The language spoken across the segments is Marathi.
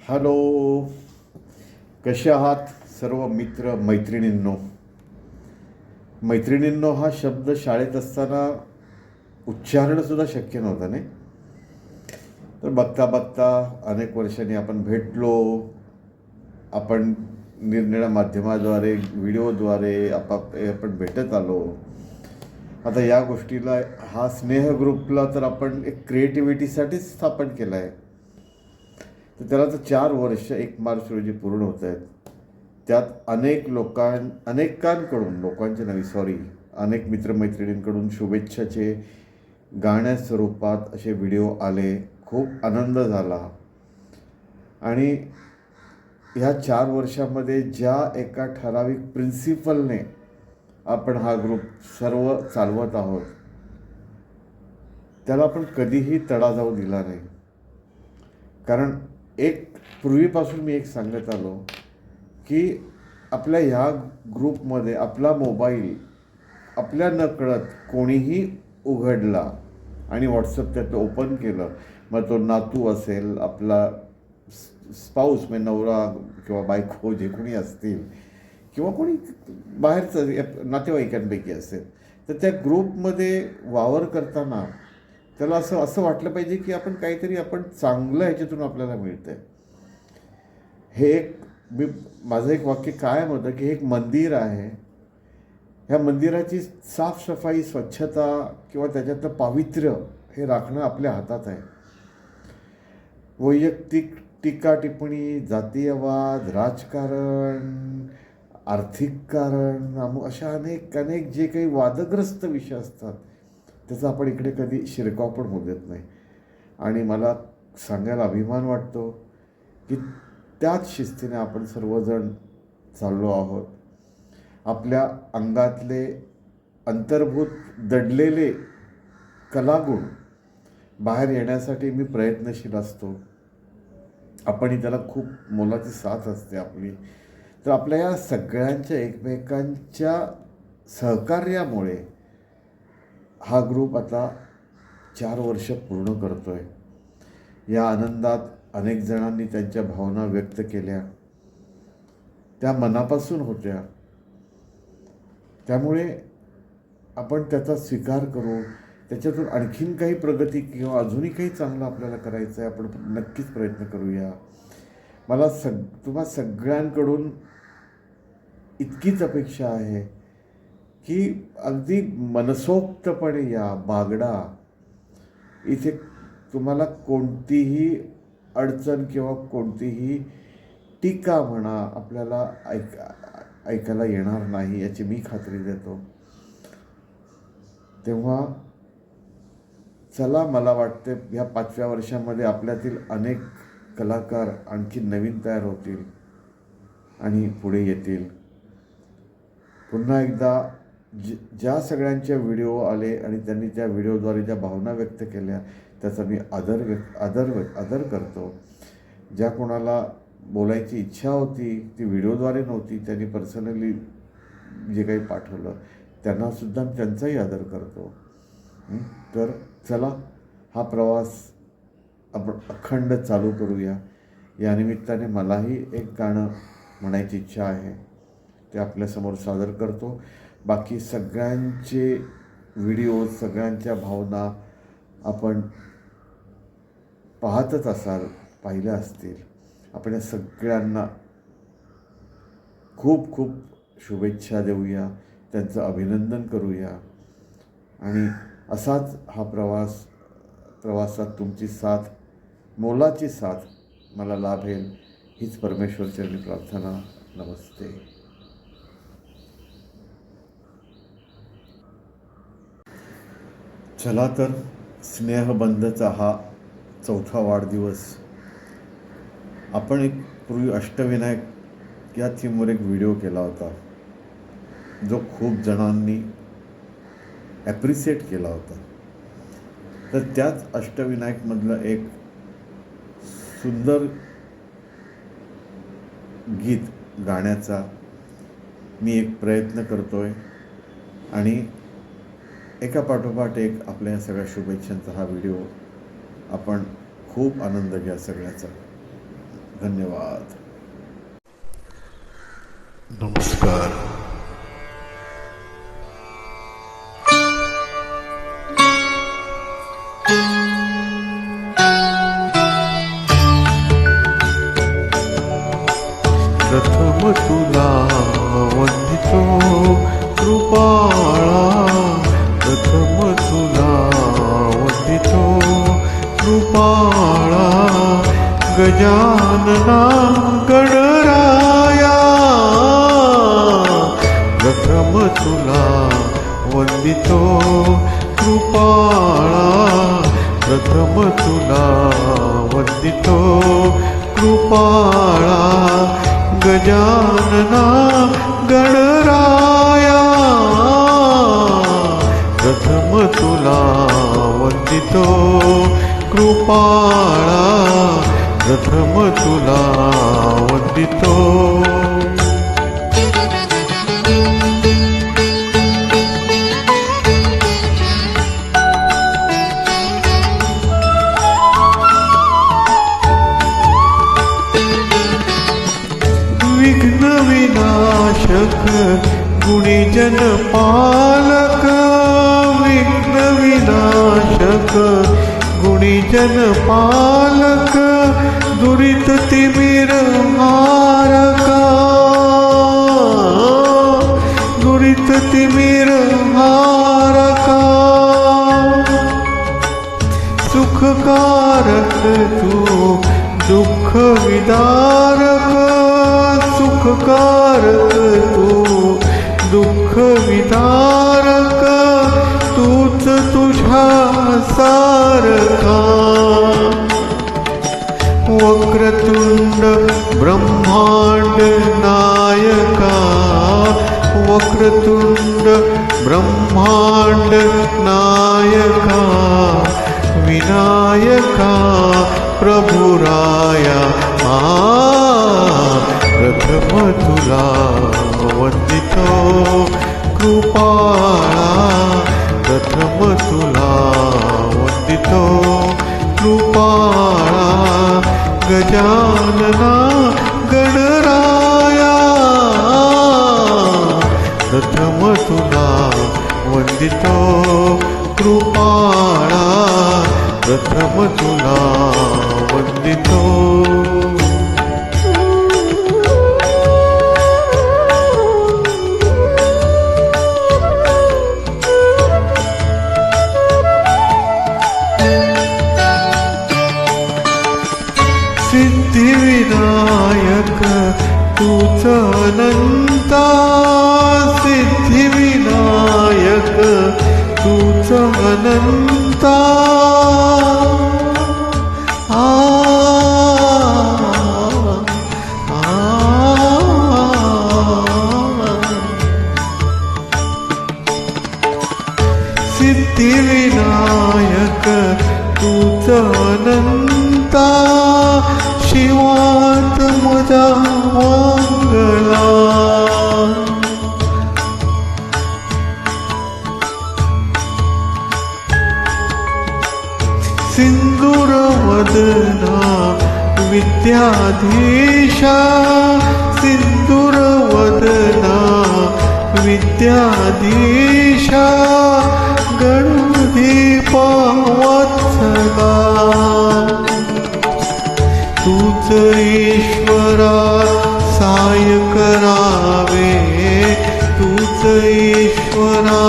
हॅलो, कसे आहात सर्व मित्र मैत्रिणींनो. मैत्रिणींनो हा शब्द शाळेत असताना उच्चारणंसुद्धा शक्य नव्हतं नाही. तर बघता बघता अनेक वर्षांनी आपण भेटलो. आपण निरनिराळ्या माध्यमाद्वारे व्हिडिओद्वारे आपण भेटत आलो. आता या गोष्टीला हा स्नेह ग्रुपला तर आपण एक क्रिएटिव्हिटीसाठीच स्थापन केला आहे. तर त्याला तर 4 वर्ष 1 मार्च रोजी पूर्ण होत आहेत. त्यात अनेकांकडून लोकांचे नव्हे सॉरी अनेक मित्रमैत्रिणींकडून शुभेच्छाचे गाण्या स्वरूपात असे व्हिडिओ आले. खूप आनंद झाला. आणि ह्या 4 वर्षामध्ये ज्या एका ठराविक प्रिन्सिपलने आपण हा ग्रुप सर्व चालवत आहोत त्याला आपण कधीही तडा जाऊ दिला नाही. कारण पूर्वीपासून मी सांगत आलो की आपल्या ह्या ग्रुपमध्ये आपला मोबाईल आपल्या नकळत कोणीही उघडला आणि व्हॉट्सअप त्यात ओपन केलं, मग तो नातू असेल, आपला स्पाऊस म्हणजे नवरा किंवा बायको जे कोणी असतील किंवा कोणी बाहेरचं नातेवाईकांपैकी असेल, तर त्या ग्रुपमध्ये वावर करताना त्याला असं वाटलं पाहिजे की आपण चांगलं ह्याच्यातून आपल्याला मिळतं आहे. माझं एक वाक्य कायम होतं की हे एक मंदिर आहे. ह्या मंदिराची साफसफाई, स्वच्छता किंवा त्याच्यातलं पावित्र्य हे राखणं आपल्या हातात आहे. वैयक्तिक टीका टिप्पणी, जातीयवाद, राजकारण, आर्थिक कारण, अशा अनेक जे काही वादग्रस्त विषय असतात त्याचा आपण इकडे कधी शिरकाव पण होऊ देत नाही. आणि मला सांगायला अभिमान वाटतो की त्याच शिस्तीने आपण सर्वजण चाललो आहोत. आपल्या अंगातले अंतर्भूत दडलेले कलागुण बाहेर येण्यासाठी मी प्रयत्नशील असतो. आपणही त्याला खूप मोलाची साथ असते आपली. तर आपल्या या सगळ्यांच्या एकमेकांच्या सहकार्यामुळे हा ग्रुप आता 4 वर्ष पूर्ण करतो आहे. या आनंदात अनेक जणांनी त्यांच्या भावना व्यक्त केल्या, त्या मनापासून होत्या. त्यामुळे आपण त्याचा स्वीकार करू. त्याच्यातून आणखीन काही प्रगती किंवा अजूनही काही चांगलं आपल्याला करायचं आहे, आपण नक्कीच प्रयत्न करूया. मला तुम्हा सगळ्यांकडून इतकीच अपेक्षा आहे की अगदी मनसोक्तपणे या, बागडा. इथे तुम्हाला कोणतीही अडचण किंवा कोणतीही टीका म्हणा आपल्याला ऐकायला येणार नाही याची मी खात्री देतो. तेव्हा चला, मला वाटते ह्या 5व्या वर्षामध्ये आपल्यातील अनेक कलाकार आणखी नवीन तयार होतील आणि पुढे येतील. पुन्हा एकदा ज्या सगळ्यांचे व्हिडिओ आले आणि त्यांनी त्या व्हिडिओद्वारे ज्या भावना व्यक्त केल्या त्याचा मी आदर करतो. ज्या कोणाला बोलायची इच्छा होती ती व्हिडिओद्वारे नव्हती, त्यांनी पर्सनली जे काही पाठवलं त्यांनासुद्धा त्यांचाही आदर करतो. तर चला, हा प्रवास आपण अखंड चालू करूया. या निमित्ताने मलाही एक गाणं म्हणायची इच्छा आहे, ते आपल्यासमोर सादर करतो. बाकी सगळ्यांचे व्हिडिओ, सगळ्यांच्या भावना आपण पाहतच असाल, पाहिल्या असतील. आपण या सगळ्यांना खूप खूप शुभेच्छा देऊया, त्यांचं अभिनंदन करूया. आणि असाच हा प्रवासात तुमची साथ, मोलाची साथ मला लाभेल हीच परमेश्वरचरणी प्रार्थना. नमस्ते. चला तर, स्नेहबंधचा हा 4था वाढदिवस. आपण एक पूर्वी अष्टविनायक या थीमवर एक व्हिडिओ केला होता जो खूप जणांनी ॲप्रिशिएट केला होता. तर त्याच अष्टविनायकमधलं एक सुंदर गीत गाण्याचा मी एक प्रयत्न करतो आहे आणि एका पाठोपाठ एक आपल्या या सगळ्या शुभेच्छांचा हा व्हिडिओ. आपण खूप आनंद घ्या सगळ्याचा. धन्यवाद. नमस्कार. प्रथम तुला वंदितो कृपाळा, प्रथम तुला वंदितो कृपाळा, गजानना गणराया. प्रथम तुला वंदितो कृपाळा, प्रथम तुला वंदितो कृपाळा, गजानना गणराया. प्रथम तुला वंदितो कृपाळा, प्रथम तुला वंदितो. विघ्न विनाशक गुणीजन पालक, विघ्न विनाशक गुणीजन पालक, दुरित तिमिर हारका, दुरित तिमिर हारका. सुखकारक तू दुःख विदारक, सुखकारक तू दुःख विदारक, तूच तुझ्या सारखा. वक्रतुंड ब्रह्मांड नायका, वक्रतुंड ब्रह्मांड नायका, विनायका प्रभुराया. प्रथम तुला वंदितो कृपाळा, प्रथम तुला वंदितो कृपाळा, गजानना गणराया. प्रथम तुला वंदितो कृपाळा, प्रथम तुला वंदितो. सिद्धिविनायक तूच अनंता, सिद्धिविनायक तूच अनंता. सिद्धिविनायक तूच अनंता, शिवात मुदा मंगला. सिंदूर वदना विद्याधीशा, सिंदूर वदना विद्याधीशा, गणदीप वत्सला. तूच ईश्वरा साय करावे, तूच ईश्वरा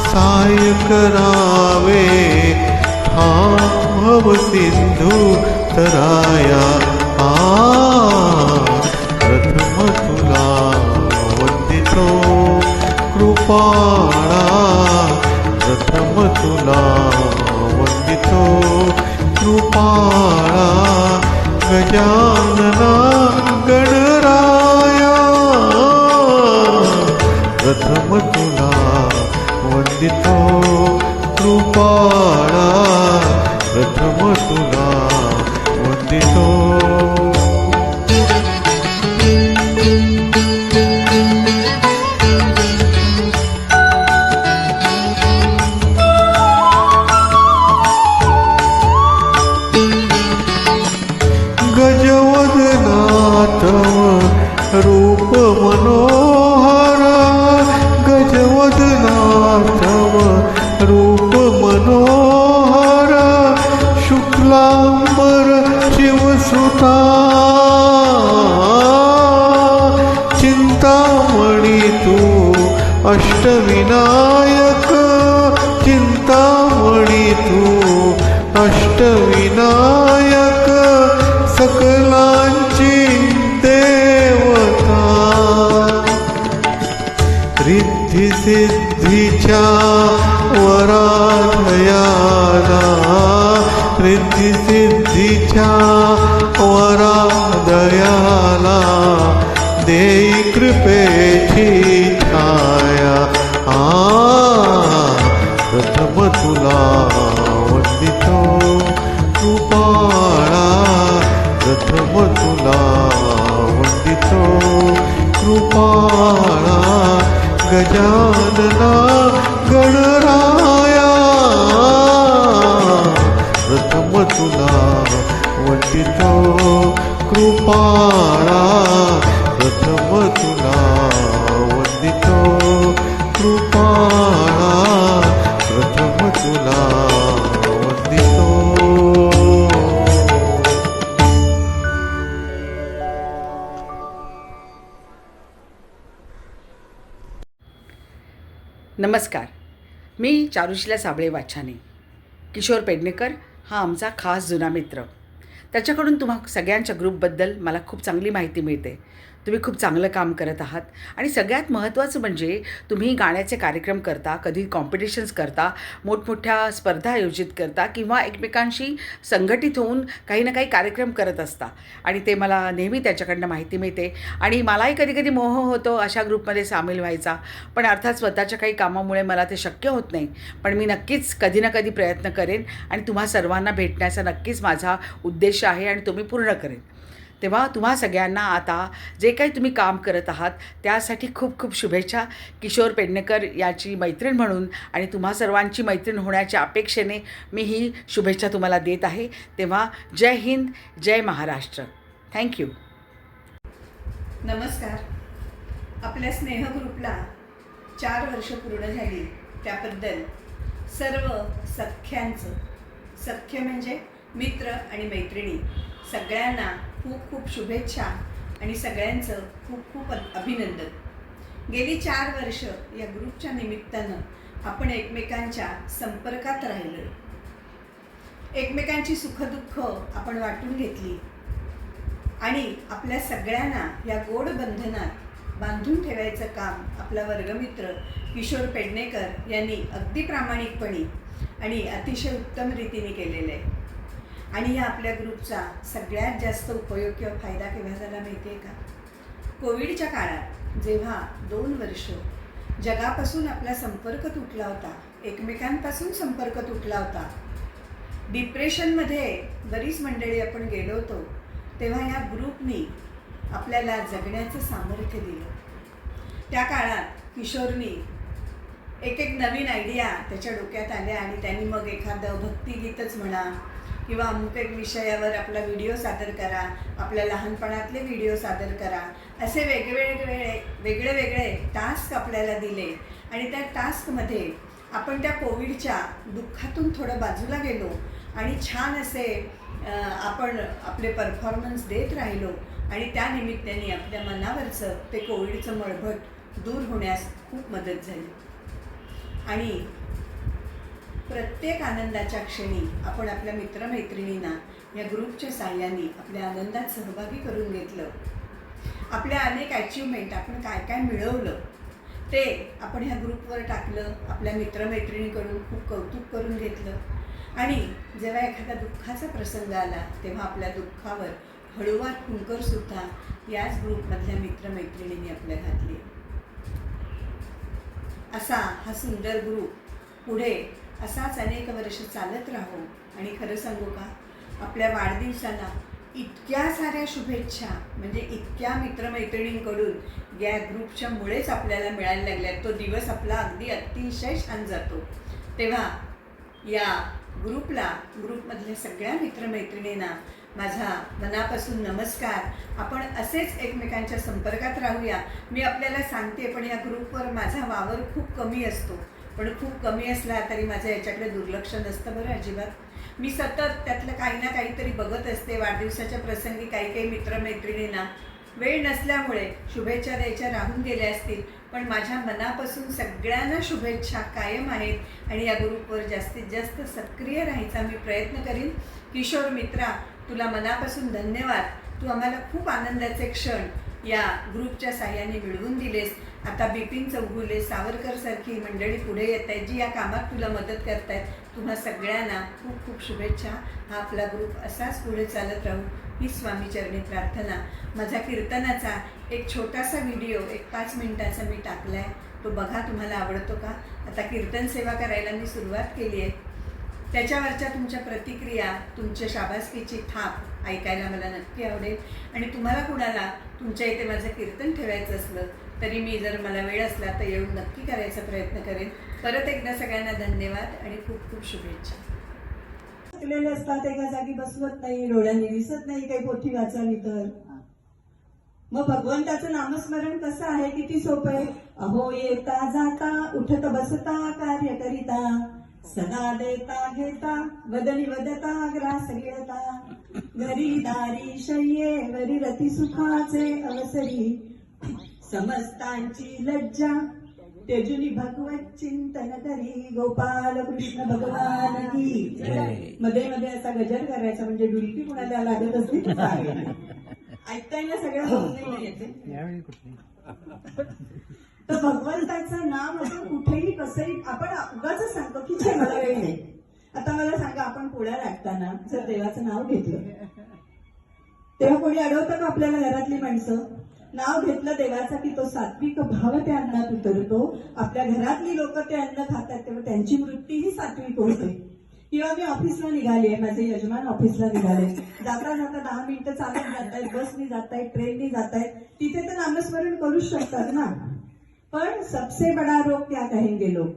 साय करावे. भव सिंधू तराया. प्रथम तुला वंदितो कृपाळा, प्रथम तुला वंदितो कृपाळा, गजानना गणराया. प्रथम तुला वंदितो कृपाळा, प्रथम तुला वंदितो. गजवदना मनोहर शुक्लांबर शिवसुता चिंतामणी तू अष्टविनायक चिंतामणी तू अष्टविनायक सकलांची देवता रिद्धी सिद्धीच्या वराधयाला रिद्धी सिद्धीच्या वराधयाला देई कृपेची छाया प्रथम तुला वंदितो कृपाळा प्रथम तुला वंदितो कृपाळा गजानना गणराया प्रथम तुला वंदितो कृपाळा प्रथम तुला वंदितो कृपाळा प्रथम तुला वंदितो. नमस्कार, मी चारुशिला साबळे वाछाने. किशोर पेडणेकर हा आमचा खास जुना मित्र. त्याच्याकडून तुम्हा सगळ्यांच्या ग्रुपबद्दल मला खूप चांगली माहिती मिळते. तुम्ही खूप चांगलं काम करत आहात आणि सगळ्यात महत्त्वाचं म्हणजे तुम्ही गाण्याचे कार्यक्रम करता, कधी कॉम्पिटिशन्स करता, मोठमोठ्या स्पर्धा आयोजित करता किंवा एकमेकांशी संघटित होऊन काही ना काही कार्यक्रम करत असता आणि ते मला नेहमी त्याच्याकडनं माहिती मिळते आणि मलाही कधी कधी मोह होतो अशा ग्रुपमध्ये सामील व्हायचा. पण अर्थात स्वतःच्या काही कामामुळे मला ते शक्य होत नाही. पण मी नक्कीच कधी ना कधी प्रयत्न करेन आणि तुम्हा सर्वांना भेटण्याचा नक्कीच माझा उद्देश आहे आणि तो मी पूर्ण करेन. तेव्हा तुम्हा सगळ्यांना आता जे काही तुम्ही काम करत आहात त्यासाठी खूप खूप शुभेच्छा. किशोर पेडणेकर याची मैत्रीण म्हणून आणि तुम्हा सर्वांची मैत्रीण होण्याच्या अपेक्षेने मी ही शुभेच्छा तुम्हाला देत आहे. तेव्हा जय हिंद, जय महाराष्ट्र. थँक्यू. नमस्कार. आपल्या स्नेहग्रुपला 4 वर्ष पूर्ण झाली त्याबद्दल सर्व सख्यांचं, सख्य म्हणजे मित्र आणि मैत्रिणी, सगळ्यांना खूप खूप शुभेच्छा आणि सगळ्यांचं खूप खूप अभिनंदन. गेली 4 वर्ष या ग्रुपच्या निमित्तानं आपण एकमेकांच्या संपर्कात राहिलो, एकमेकांची सुखदुःख आपण वाटून घेतली आणि आपल्या सगळ्यांना या गोड बंधनात बांधून ठेवायचं काम आपला वर्गमित्र किशोर पेडणेकर यांनी अगदी प्रामाणिकपणे आणि अतिशय उत्तम रीतीने केलेलं आहे. आणि या आपल्या ग्रुपचा सगळ्यात जास्त उपयोग किंवा फायदा केव्हा झाला माहिती आहे का? कोविडच्या काळात जेव्हा 2 वर्ष जगापासून आपला संपर्क तुटला होता, एकमेकांपासून संपर्क तुटला होता, डिप्रेशनमध्ये बरीच मंडळी आपण गेलो होतो, तेव्हा या ग्रुपनी आपल्याला जगण्याचं सामर्थ्य दिलं. त्या काळात किशोरनी एक नवीन आयडिया त्याच्या डोक्यात आल्या आणि त्यांनी मग एखादं भक्तिगीतच म्हणा किंवा अमुक एक विषयावर आपला व्हिडिओ सादर करा, आपल्या लहानपणातले व्हिडिओ सादर करा, असे वेगळे टास्क आपल्याला दिले आणि त्या टास्कमध्ये आपण त्या कोविडच्या दुःखातून थोडं बाजूला गेलो आणि छान असे आपण आपले परफॉर्मन्स देत राहिलो आणि त्या निमित्ताने आपल्या मनावरचं ते कोविडचं मळभट दूर होण्यास खूप मदत झाली. आणि प्रत्येक आनंदाच्या क्षणी आपण आपल्या मित्रमैत्रिणींना या ग्रुपच्या साहाय्याने आपल्या आनंदात सहभागी करून घेतलं. आपल्या अनेक अचिव्हमेंट आपण काय काय मिळवलं ते आपण ह्या ग्रुपवर टाकलं, आपल्या मित्रमैत्रिणीकडून खूप कौतुक करून घेतलं आणि जेव्हा एखादा दुःखाचा प्रसंग आला तेव्हा आपल्या दुःखावर हळूवार फुंकरसुद्धा याच ग्रुपमधल्या मित्रमैत्रिणींनी आपल्या घातली. असा हा सुंदर ग्रुप पुढे असाच अनेक वर्ष चालत राहो. आणि खरं सांगू का, आपल्या वाढदिवसाला इतक्या साऱ्या शुभेच्छा म्हणजे इतक्या मित्रमैत्रिणींकडून या ग्रुपच्या मुळेच आपल्याला मिळायला लागल्यात. तो दिवस आपला अगदी अतिशय छान जातो. तेव्हा या ग्रुपमधल्या सगळ्या मित्रमैत्रिणींना माझा मनापासून नमस्कार. आपण असेच एकमेकांच्या संपर्कात राहूया. मी आपल्याला सांगते पण या ग्रुपवर माझा वावर खूप कमी असतो, पण खूप कमी असला तरी माझं याच्याकडे दुर्लक्ष नसतं बरं अजिबात. मी सतत त्यातलं काही ना काहीतरी बघत असते. वाढदिवसाच्या प्रसंगी काही काही मित्रमैत्रिणींना वेळ नसल्यामुळे शुभेच्छा द्यायच्या राहून गेल्या असतील, पण माझ्या मनापासून सगळ्यांना शुभेच्छा कायम आहेत आणि या ग्रुपवर जास्तीत जास्त सक्रिय राहायचा मी प्रयत्न करीन. किशोर मित्रा, तुला मनापासून धन्यवाद. तू आम्हाला खूप आनंदाचे क्षण या ग्रुपच्या साह्याने मिळवून दिलेस. आता बिपिन चौगुले, सावरकर सारखी मंडळी पुढे येत आहेत जी या कामात तुला मदत करतायत. तुम्हा सगळ्यांना खूप खूप शुभेच्छा. हा आपला ग्रुप असाच पुढे चालत राहू ही स्वामीचरणी प्रार्थना. माझा कीर्तनाचा एक छोटासा व्हिडिओ 5 मिनिटाचा मी टाकला आहे, तो बघा, तुम्हाला आवडतो का? आता कीर्तन सेवा करायला मी सुरुवात केली आहे. त्याच्यावरच्या तुमच्या प्रतिक्रिया, तुमच्या शाबासकीची थाप ऐकायला मला नक्की आवडेल. आणि तुम्हाला कुणाला तुमच्या इथे माझं कीर्तन ठेवायचं असलं तरी मी जर मला वेळ असला तर येऊन नक्की करायचा प्रयत्न करेन. परत एकदा सगळ्यांना धन्यवाद आणि खूप खूप शुभेच्छा. थकलेले असतात, एका जागी बसवत नाही, डोळ्यांनी दिसत नाही काही पोथी वाचावी तर. मग भगवंताचं नामस्मरण कसं आहे, किती सोपं आहे. अहो येता जाता उठत बसता कार्य करिता, सदा देता घेता वदनी वदता ग्रास गिळता, घरी दारी शय्ये वरी रती सुखाचे अवसरी, समस्तांची लज्जा तेजुनी भगवत चिंतन करी, गोपाल कृष्ण भगवान की जय. मध्ये मध्ये असा गजर करायचा, म्हणजे डुलकी कुणाला लागत असली तर चालेल. ऐकताय ना सगळं येते. तर भगवंताचं नाम असं कुठेही कसंही आपण उगाच सांगतो की छे मला वेळ नाही. आता मला सांगा, आपण पुण्याला लागताना जर देवाचं नाव घेतलं तेव्हा कोणी अडवतं का आपल्याला? घरातली माणसं. नाव घेतलं देवाचा की तो सात्विक भाव त्या अन्नात उतरतो. आपल्या घरातली लोक ते अन्न खातात तेव्हा त्यांची वृत्तीही सात्विक होते. किंवा मी ऑफिसला निघाली आहे, माझे यजमान ऑफिसला निघाले, जाता जाता 10 मिनिटं चालत जात आहेत, बसनी जात आहेत, ट्रेननी जात आहेत, तिथे तर नामस्मरण करूच शकतात ना. पण सबसे बडा रोग क्या कहेंगे लोक.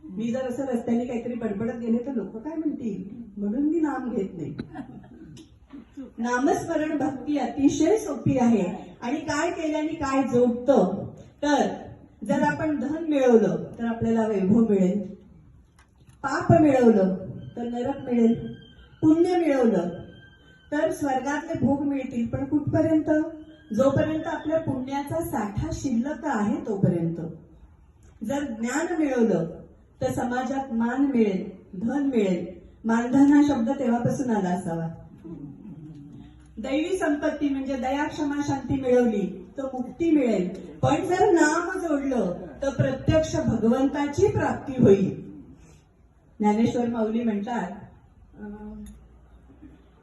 मी जर असं रस्त्याने काहीतरी बडबडत गेले तर लोक काय म्हणतील, म्हणून मी नाम घेत नाही. नामस्मरण भक्ती अतिशय सोपी आहे. आणि काय केल्याने काय जोडतं, तर जर आपण धन मिळवलं तर आपल्याला वैभव मिळेल, पाप मिळवलं तर नरक मिळेल, पुण्य मिळवलं तर स्वर्गातले भोग मिळतील. पण कुठपर्यंत? जोपर्यंत आपल्या पुण्याचा साठा शिल्लक आहे तोपर्यंत. जर ज्ञान मिळवलं तर समाजात मान मिळेल, धन मिळेल. मानधन हा शब्द तेव्हापासून आला असावा. दैवी संपत्ती म्हणजे दया क्षमा शांती मिळवली तर मुक्ती मिळेल. पण जर नाम जोडलं तर प्रत्यक्ष भगवंताची प्राप्ती होईल. ज्ञानेश्वर माऊली म्हणतात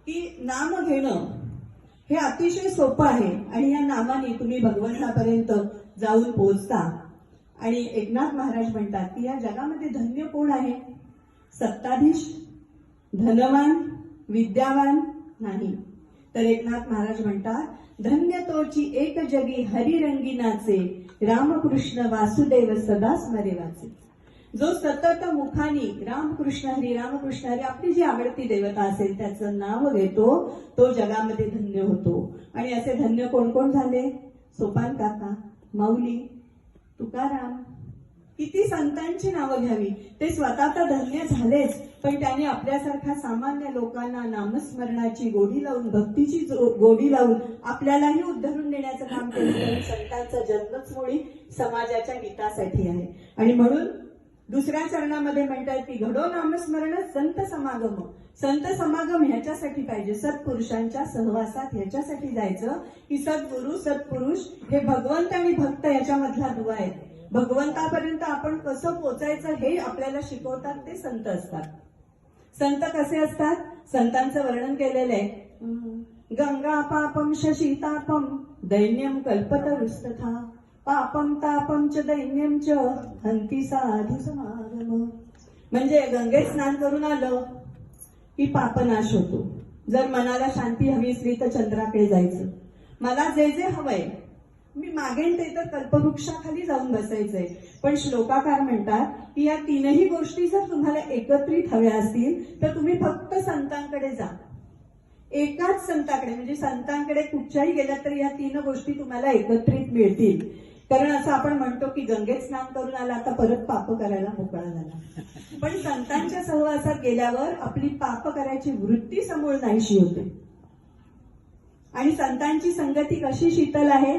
की नाम घेणं हे अतिशय सोपं आहे आणि या नामाने तुम्ही भगवंतापर्यंत जाऊन पोहोचता. आणि एकनाथ महाराज म्हणतात की या जगामध्ये धन्य कोण आहे? सत्ताधीश, धनवान, विद्यावान नाही. तर एकनाथ महाराज म्हणतात धन्य तोची एक जगी हरिरंगिनाचे, रामकृष्ण वासुदेव सदा स्मरे वाचे. जो सतत मुखानी रामकृष्ण हरी आपली जी आवडती देवता असेल त्याचं नाव घेतो तो जगामध्ये धन्य होतो. आणि असे धन्य कोण कोण झाले? सोपान काका, माऊली, तुकाराम, किती संतांची नावं घ्यावी. ते स्वतः तर धन्य झालेच, पण त्यांनी आपल्यासारख्या सामान्य लोकांना नामस्मरणाची गोडी लावून, भक्तीची गोडी लावून आपल्यालाही उद्धरून नेण्याचं काम केलं. संतांचा जन्मच मुळी समाजाच्या हितासाठी आहे. आणि म्हणून दुसऱ्या चरणामध्ये म्हणतात की घडो नामस्मरण संत समागम. संत समागम ह्याच्यासाठी पाहिजे, सत्पुरुषांच्या सहवासात ह्याच्यासाठी जायचं की सद्गुरु सत्पुरुष हे भगवंत आणि भक्त याच्यामधला दुवा आहे. भगवंतापर्यंत आपण कसं पोचायचं हे आपल्याला शिकवतात ते संत असतात. संत कसे असतात? संतांचं वर्णन केलेलं आहे. गंगा पापम शशीतापम दैन्यम कल्पतरुस्तथा, पापम तापम च दैन्यम च हंती साधू समागम. म्हणजे गंगेत स्नान करून आलं की पापनाश होतो. जर मनाला शांती हवी असली तर चंद्राकडे जायचं. मला जे जे हवंय मी मागेन ते तर कल्पवृक्षाखाली जाऊन बसायचंय. पण श्लोकाकार म्हणतात की या तीनही गोष्टी जर तुम्हाला एकत्रित हव्या असतील तर तुम्ही फक्त संतांकडे जा. एकाच संतांकडे, म्हणजे संतांकडे कुठच्याही गेल्या तर या तीन गोष्टी तुम्हाला एकत्रित मिळतील. कारण असं आपण म्हणतो की गंगेत स्नान करून आला आता परत पाप करायला मोकळा झाला. पण संतांच्या सहवासात गेल्यावर आपली पाप करायची वृत्ती समूळ नाहीशी होते. आणि संतांची संगती कशी शीतल आहे,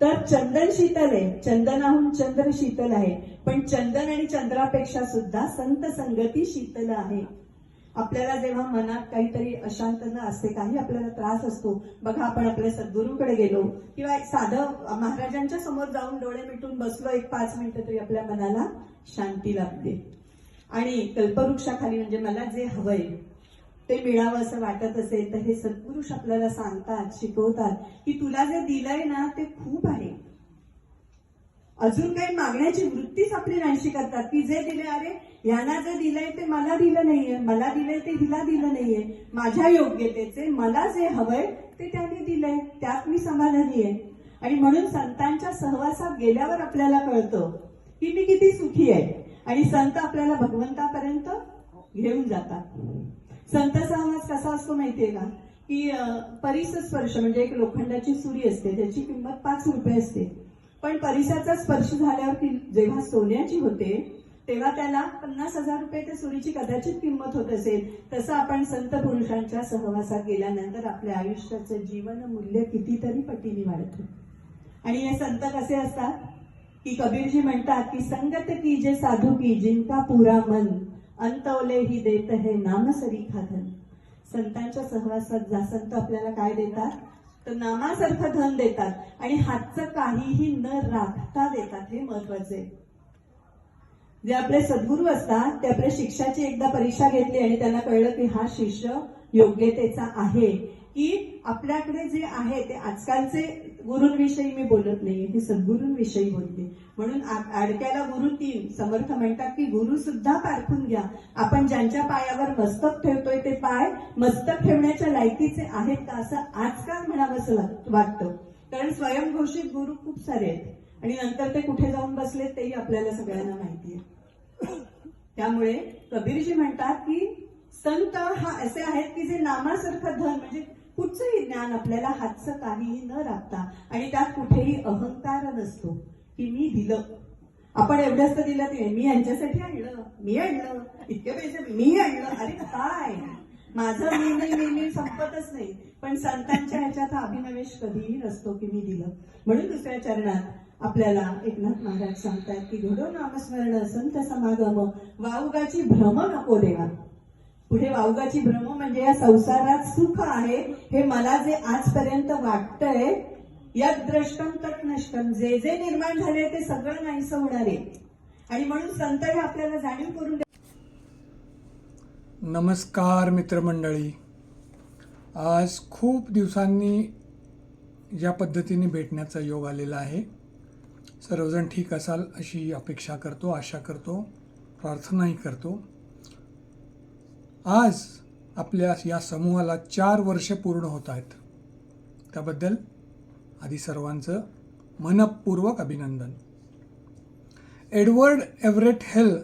तर चंदन शीतल आहे, चंदनाहून चंद्र शीतल आहे, पण चंदन आणि चंद्रापेक्षा सुद्धा संत संगती शीतल आहे. आपल्याला जेव्हा मनात काहीतरी अशांतता असते, काही आपल्याला त्रास असतो, बघा आपण आपल्या सद्गुरूंकडे गेलो किंवा एक साधं महाराजांच्या समोर जाऊन डोळे मिटून बसलो एक 5 मिनिटं तरी आपल्या मनाला शांती लाभते. आणि कल्पवृक्षाखाली म्हणजे मला जे हवंय ते मिळावं असं वाटत असेल तर हे सत्पुरुष आपल्याला सांगतात, शिकवतात की तुला जे दिलंय ना ते खूप आहे. अजून काही मागण्याची वृत्तीच आपली नाहीशी करतात की जे दिले, अरे यांना जे दिलंय ते मला दिलं नाहीये, मला दिलंय ते हिला दिलं नाहीये, माझ्या योग्यतेचे मला जे हवंय ते त्यांनी दिलंय, त्यात मी समाधानी आहे. आणि म्हणून संतांच्या सहवासात गेल्यावर आपल्याला कळतं की मी किती सुखी आहे. आणि संत आपल्याला भगवंतापर्यंत घेऊन जातात. संत सहवास कसा असतो माहितीये का, की परिसस्पर्श म्हणजे एक लोखंडाची सुरी असते, त्याची किंमत 5 रुपये असते. पण परिसाचा स्पर्श झाल्यावर ती जेव्हा सोन्याची होते तेव्हा त्याला 50,000 रुपये त्या सुरीची कदाचित किंमत होत असेल. तसं आपण संत पुरुषांच्या सहवासात गेल्यानंतर आपल्या आयुष्याचं जीवन मूल्य कितीतरी पटीने वाढतं. आणि हे संत कसे असतात की कबीरजी म्हणतात की संगत कीजे साधू की जिनका पूरा मन, अंतवले ही देत है नाम सरीखा धन. संतांच्या सहवासात जा संत आपल्याला काय देतात, तर नामासारखं धन देतात आणि हातचं काहीही न राखता देतात. हे महत्वाचे. जे आपले सद्गुरू असतात ते आपल्या शिष्याची एकदा परीक्षा घेतली आणि त्यांना कळलं की हा शिष्य योग्यतेचा आहे, की आपल्याकडे जे आहे ते आजकालचे गुरूंविषयी मी बोलत नाही, हे सद्गुरूंविषयी बोलते. म्हणून आडक्याला गुरु 3. समर्थ म्हणतात की गुरु सुद्धा पारखून घ्या. आपण ज्यांच्या पायावर मस्तक ठेवतोय ते पाय मस्तक ठेवण्याच्या लायकीचे आहेत का असं आजकाल म्हणावंसं वाटतं. कारण स्वयंघोषित गुरु खूप सारे आहेत आणि नंतर ते कुठे जाऊन बसले तेही आपल्याला सगळ्यांना माहिती आहे. त्यामुळे कबीरजी म्हणतात की संत हा असे आहेत की जे नामासारखं धन म्हणजे कुठचंही ज्ञान आपल्याला हातचं काहीही न राखता आणि त्यात कुठेही अहंकार नसतो की मी दिलं, आपण एवढंच दिलं ते मी यांच्यासाठी आणलं, मी आणलं, इतके पैसे मी आणलं, अरे काय माझं मी संपतच नाही. पण संतांच्या ह्याच्यात हा अभिनवेश कधीही नसतो की मी दिलं. म्हणून दुसऱ्या चरणात आपल्याला एकनाथ महाराज सांगतात की घडो नामस्मरण संत समागम, वावगाची भ्रम नको देवा. पुढे वावगाची भ्रम म्हणजे या संसारात सुख आहे हे मला जे आजपर्यंत वाटतंय, यद द्रष्टम तट नष्टम, जे जे निर्माण झाले ते सगळं नाहीसं होणार आहे. आणि म्हणून संत हे आपल्याला जाणीव करून. नमस्कार मित्रमंडळी. आज खूप दिवसांनी ज्या पद्धतीने भेटण्याचा योग आलेला आहे, सर्वजण ठीक असाल अशी अपेक्षा करतो, आशा करतो, प्रार्थनाही करतो. आज आपल्या या समूहाला 4 वर्ष पूर्ण होत आहेत. त्याबद्दल आधी सर्वांचं मनपूर्वक अभिनंदन. एडवर्ड एव्हरेट हेल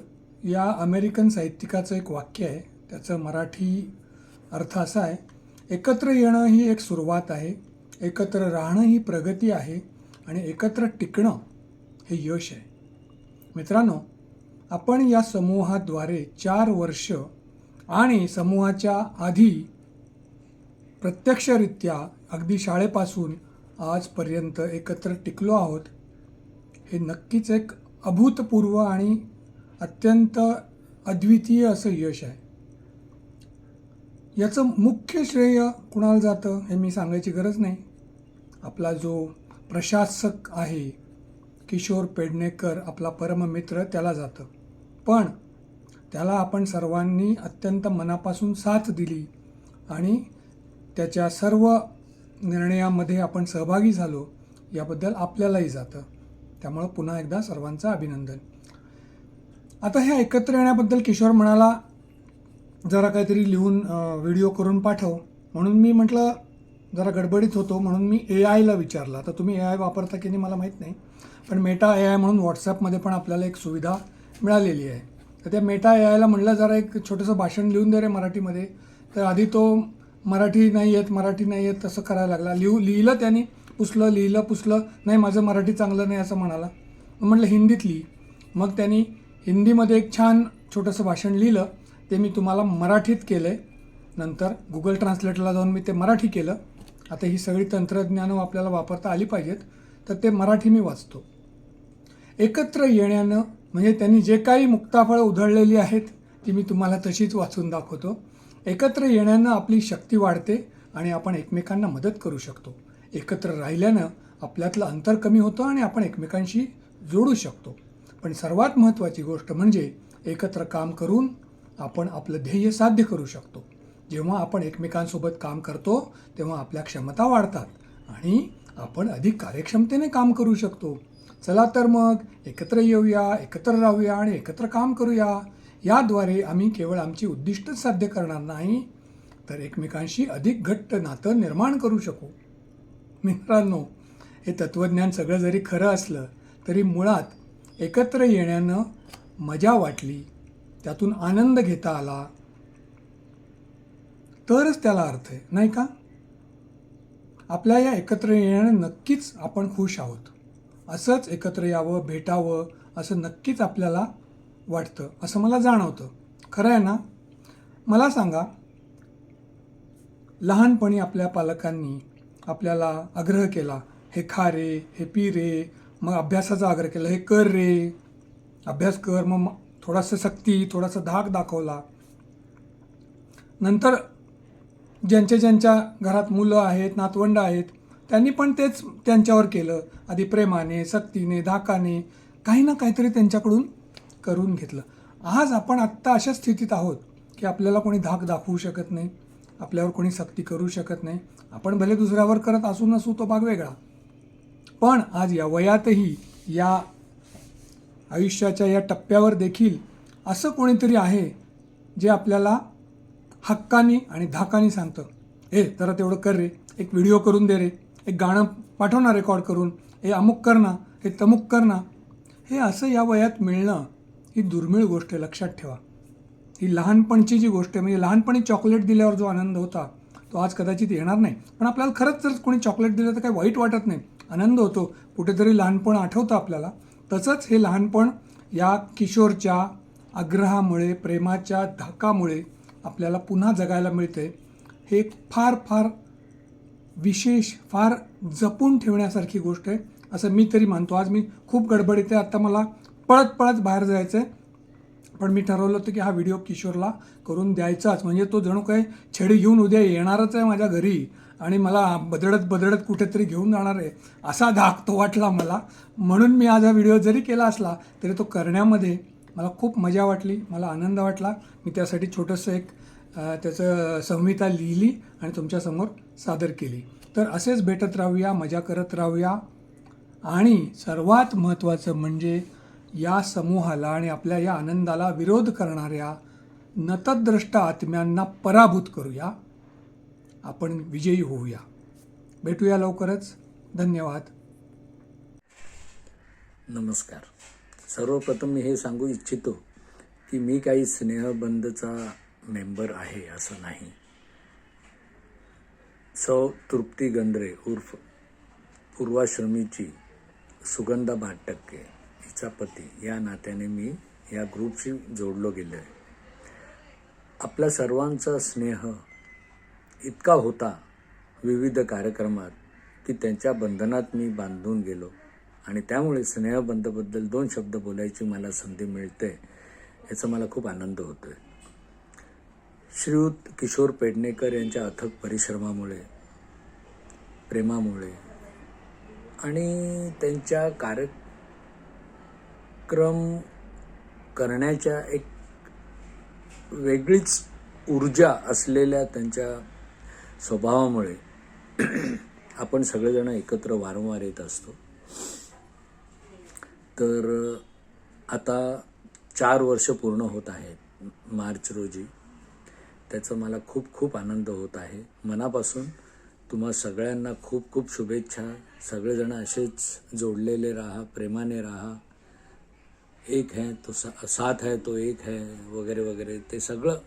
या अमेरिकन साहित्यिकाचं एक वाक्य आहे, त्याचं मराठी अर्थ असा आहे, एकत्र येणं ही एक सुरुवात आहे, एकत्र राहणं ही प्रगती आहे आणि एकत्र टिकणं हे यश आहे. मित्रांनो, आपण या समूहाद्वारे 4 वर्ष आणि समूहाच्या आधी प्रत्यक्षरित्या अगदी शाळेपासून आजपर्यंत एकत्र टिकलो आहोत. हे नक्कीच एक अभूतपूर्व आणि अत्यंत अद्वितीय असं यश आहे. याचं मुख्य श्रेय कुणाला जातं हे मी सांगायची गरज नाही. आपला जो प्रशासक आहे किशोर पेडणेकर, आपला परममित्र, त्याला जातं. पण त्याला आपण सर्वांनी अत्यंत मनापासून साथ दिली आणि त्याच्या सर्व निर्णयामध्ये आपण सहभागी झालो, याबद्दल आपल्यालाही जातं. त्यामुळं पुन्हा एकदा सर्वांचं अभिनंदन. आता ह्या एकत्र येण्याबद्दल किशोर म्हणाला जरा काहीतरी लिहून व्हिडिओ करून पाठव, म्हणून मी म्हटलं जरा गडबडीत होतो म्हणून मी AI ला विचारलं. आता तुम्ही AI वापरता की नाही मला माहीत नाही, पण मेटा AI म्हणून व्हॉट्सॲपमध्ये पण आपल्याला एक सुविधा मिळालेली आहे. तर त्या मेटा AIला म्हटलं जरा एक छोटंसं भाषण लिहून दे रे मराठीमध्ये. तर आधी तो मराठी नाही येत तसं करायला लागला. लिहिलं त्याने, पुसलं लिहिलं पुसलं, नाही माझं मराठी चांगलं नाही असं म्हणाला. मग म्हटलं हिंदीत लिही. मग त्यांनी हिंदीमध्ये एक छान छोटंसं भाषण लिहिलं, ते मी तुम्हाला मराठीत केलं आहे. नंतर गुगल ट्रान्सलेटरला जाऊन मी ते मराठी केलं. आता ही सगळी तंत्रज्ञानं आपल्याला वापरता आली पाहिजेत, तर ते मराठी मी वाचतो. एकत्र येण्यानं म्हणजे त्यांनी जे काही मुक्ताफळं उधळलेली आहेत ती मी तुम्हाला तशीच वाचून दाखवतो. एकत्र येण्यानं आपली शक्ती वाढते आणि आपण एकमेकांना मदत करू शकतो. एकत्र राहिल्यानं आपल्यातलं अंतर कमी होतं आणि आपण एकमेकांशी जोडू शकतो. पण सर्वात महत्त्वाची गोष्ट म्हणजे एकत्र काम करून आपण आपलं ध्येय साध्य करू शकतो. जेव्हा आपण एकमेकांसोबत काम करतो तेव्हा आपल्या क्षमता वाढतात आणि आपण अधिक कार्यक्षमतेने काम करू शकतो. चला तर मग एकत्र येऊया, एकत्र राहूया आणि एकत्र काम करूया. याद्वारे आम्ही केवळ आमची उद्दिष्टच साध्य करणार नाही, तर एकमेकांशी अधिक घट्ट नातं निर्माण करू शकू. मित्रांनो, हे तत्त्वज्ञान सगळं जरी खरं असलं तरी मुळात एकत्र येण्यानं मजा वाटली, त्यातून आनंद घेता आला तरच त्याला अर्थ आहे, नाही का? आपल्या या एकत्र येण्यानं नक्कीच आपण खुश आहोत. असंच एकत्र यावं, भेटावं असं नक्कीच आपल्याला वाटतं, असं मला जाणवतं. खरं आहे ना? मला सांगा, लहानपणी आपल्या पालकांनी आपल्याला आग्रह केला, हे खा रे, हे पी रे, मग अभ्यासाचा आग्रह केला, हे कर रे, अभ्यास कर, मग थोडासा सक्ती, थोडासा धाक दाखवला. नंतर ज्यांच्या घरात मुलं आहेत, नातवंड आहेत, त्यांनी पण तेच त्यांच्यावर केलं. आधी प्रेमाने, सक्तीने, धाकाने काही ना काहीतरी त्यांच्याकडून करून घेतलं. आज आपण आत्ता अशा स्थितीत आहोत की आपल्याला कोणी धाक दाखवू शकत नाही, आपल्यावर कोणी सक्ती करू शकत नाही. आपण भले दुसऱ्यावर करत असू नसू तो भाग वेगळा, पण आज या वयातही, या आयुष्याच्या या टप्प्यावर देखील असं कोणीतरी आहे जे आपल्याला हक्कानी आणि धाकानी सांगतं, ए जरा तेवढं कर रे, एक व्हिडिओ करून दे रे, एक गाणं पाठव ना रेकॉर्ड करून, हे अमुक कर ना, हे तमुक कर ना. हे असं या वयात मिळणं ही दुर्मिळ गोष्ट आहे, लक्षात ठेवा. ही लहानपणची जी गोष्ट आहे, म्हणजे लहानपणी चॉकलेट दिल्यावर जो आनंद होता तो आज कदाचित येणार नाही. पण आपल्याला खरंच जर कोणी चॉकलेट दिलं तर काही वाईट वाटत नाही, आनंद होतो, कुठेतरी लहानपण आठवतं आपल्याला. तसंच हे लहानपण या किशोरच्या आग्रहामुळे, प्रेमाच्या धाकामुळे आपल्याला पुन्हा जगायला मिळते. हे एक फार फार विशेष, फार जपून ठेवण्यासारखी गोष्ट आहे असं मी तरी मानतो. आज मी खूप गडबडीत आहे, आत्ता मला पळत बाहेर जायचं आहे, पण मी ठरवलं होतं की हा व्हिडिओ किशोरला करून द्यायचाच. म्हणजे तो जणू काही छडी घेऊन उद्या येणारच आहे माझ्या घरी आणि मला बदळत कुठेतरी घेऊन जाणार आहे असा धाक तो वाटला मला. म्हणून मी आज हा व्हिडिओ जरी केला असला तरी तो करण्यामध्ये मला खूप मजा वाटली, मला आनंद वाटला. मी त्यासाठी छोटंसं एक त्याचं संहिता लिहिली आणि तुमच्यासमोर सादर केली. तर असेच भेटत राहूया, मजा करत राहूया आणि सर्वात महत्त्वाचं म्हणजे या समूहाला आणि आपल्या या आनंदाला विरोध करणाऱ्या नतद्रष्ट आत्म्यांना पराभूत करूया. आपण विजयी होऊया. भेटूया लवकरच. धन्यवाद. नमस्कार. सर्वप्रथम मी हे सांगू इच्छितो की मी काही स्नेहबंधचा मेंबर आहे असं नाही. सौ तृप्ती गंद्रे उर्फ पूर्वाश्रमीची सुगंधा भाटटक्के हिचा पती या नात्याने मी या ग्रुपशी जोडलो गेलो आहे. आपल्या सर्वांचा स्नेह इतका होता विविध कार्यक्रमात की त्यांच्या बंधनात मी बांधून गेलो आणि त्यामुळे स्नेहबंधबद्दल 2 शब्द बोलायची मला संधी मिळते याचा मला खूप आनंद होतो आहे. श्रीयुत किशोर पेडणेकर यांच्या अथक परिश्रमामुळे, प्रेमामुळे आणि त्यांच्या कार्यक्रम करण्याच्या एक वेगळीच ऊर्जा असलेल्या त्यांच्या स्वभावामुळे आपण सगळेजण एकत्र वारंवार येत असतो. तर आता 4 वर्ष पूर्ण होत आहेत मार्च रोजी. त्याचा मला खूप खूप आनंद होत आहे. मनापासून तुम्हा सगळ्यांना खूप खूप शुभेच्छा. सगळेजण असेच जोडलेले राहा, प्रेमाने राहा. एक है तो साथ है तो एक है वगैरे वगैरे ते सगळं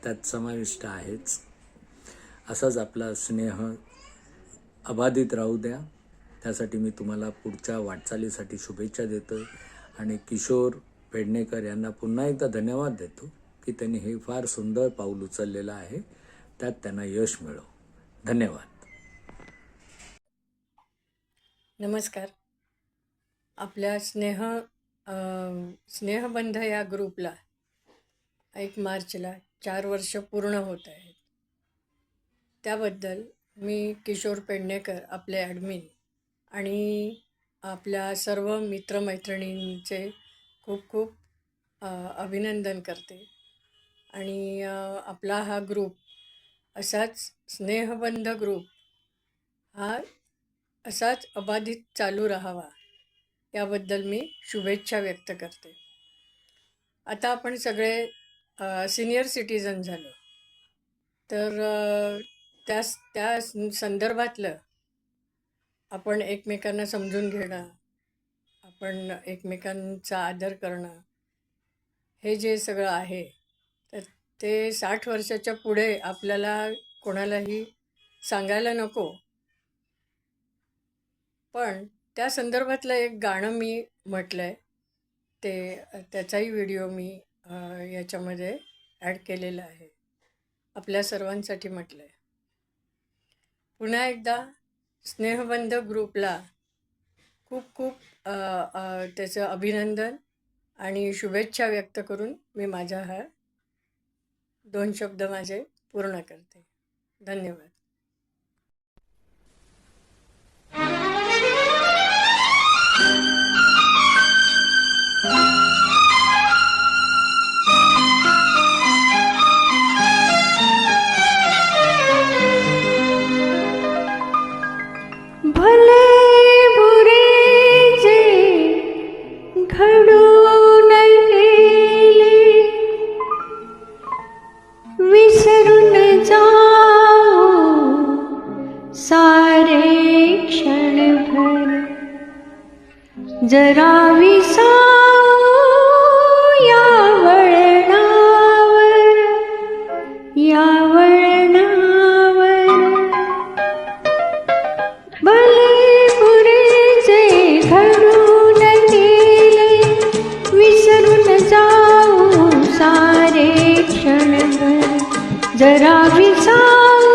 त्यात समाविष्ट आहेच. असाच आपला स्नेह अबाधित राहू द्या. त्यासाठी मी तुम्हाला पुढच्या वाटचालीसाठी शुभेच्छा देतो आणि किशोर पेडणेकर यांना पुन्हा एकदा धन्यवाद देतो की त्यांनी हे फार सुंदर पाऊल उचललेलं आहे. त्यात त्यांना यश मिळो. धन्यवाद. नमस्कार. आपल्या स्नेहबंध या ग्रुपला 1 मार्चला 4 वर्ष पूर्ण होत आहेत. त्याबद्दल मी किशोर पेडणेकर आपले ॲडमिन आणि आपल्या सर्व मित्रमैत्रिणींचे खूप खूप अभिनंदन करते. आणि आपला हा ग्रुप असाच स्नेहबंध ग्रुप हा असाच अबाधित चालू राहावा याबद्दल मी शुभेच्छा व्यक्त करते. आता आपण सगळे सिनियर सिटीजन झालो, तर त्या संदर्भातलं आपण एकमेकांना समजून घेणं, आपण एकमेकांचा आदर करणं, हे जे सगळं आहे तर ते 60 वर्षाच्या पुढे आपल्याला कोणालाही सांगायला नको. पण त्या संदर्भातलं एक गाणं मी म्हटलं आहे, त्याचाही व्हिडिओ मी याच्यामध्ये ॲड केलेला आहे. आपल्या सर्वांसाठी म्हटलं आहे. पुन्हा एकदा स्नेहबंध ग्रुपला खूप खूप त्याचं अभिनंदन आणि शुभेच्छा व्यक्त करून मी माझा हा 2 शब्द माझे पूर्ण करते. धन्यवाद. भले बुरे जे घडून गेले विसरून जाऊ सारे क्षणभर, जरा विसाऊ या वळणावर, या वळणावर. भले बुरे जे घडून गेले विसरून जाऊ सारे क्षणभर, जरा विसाऊ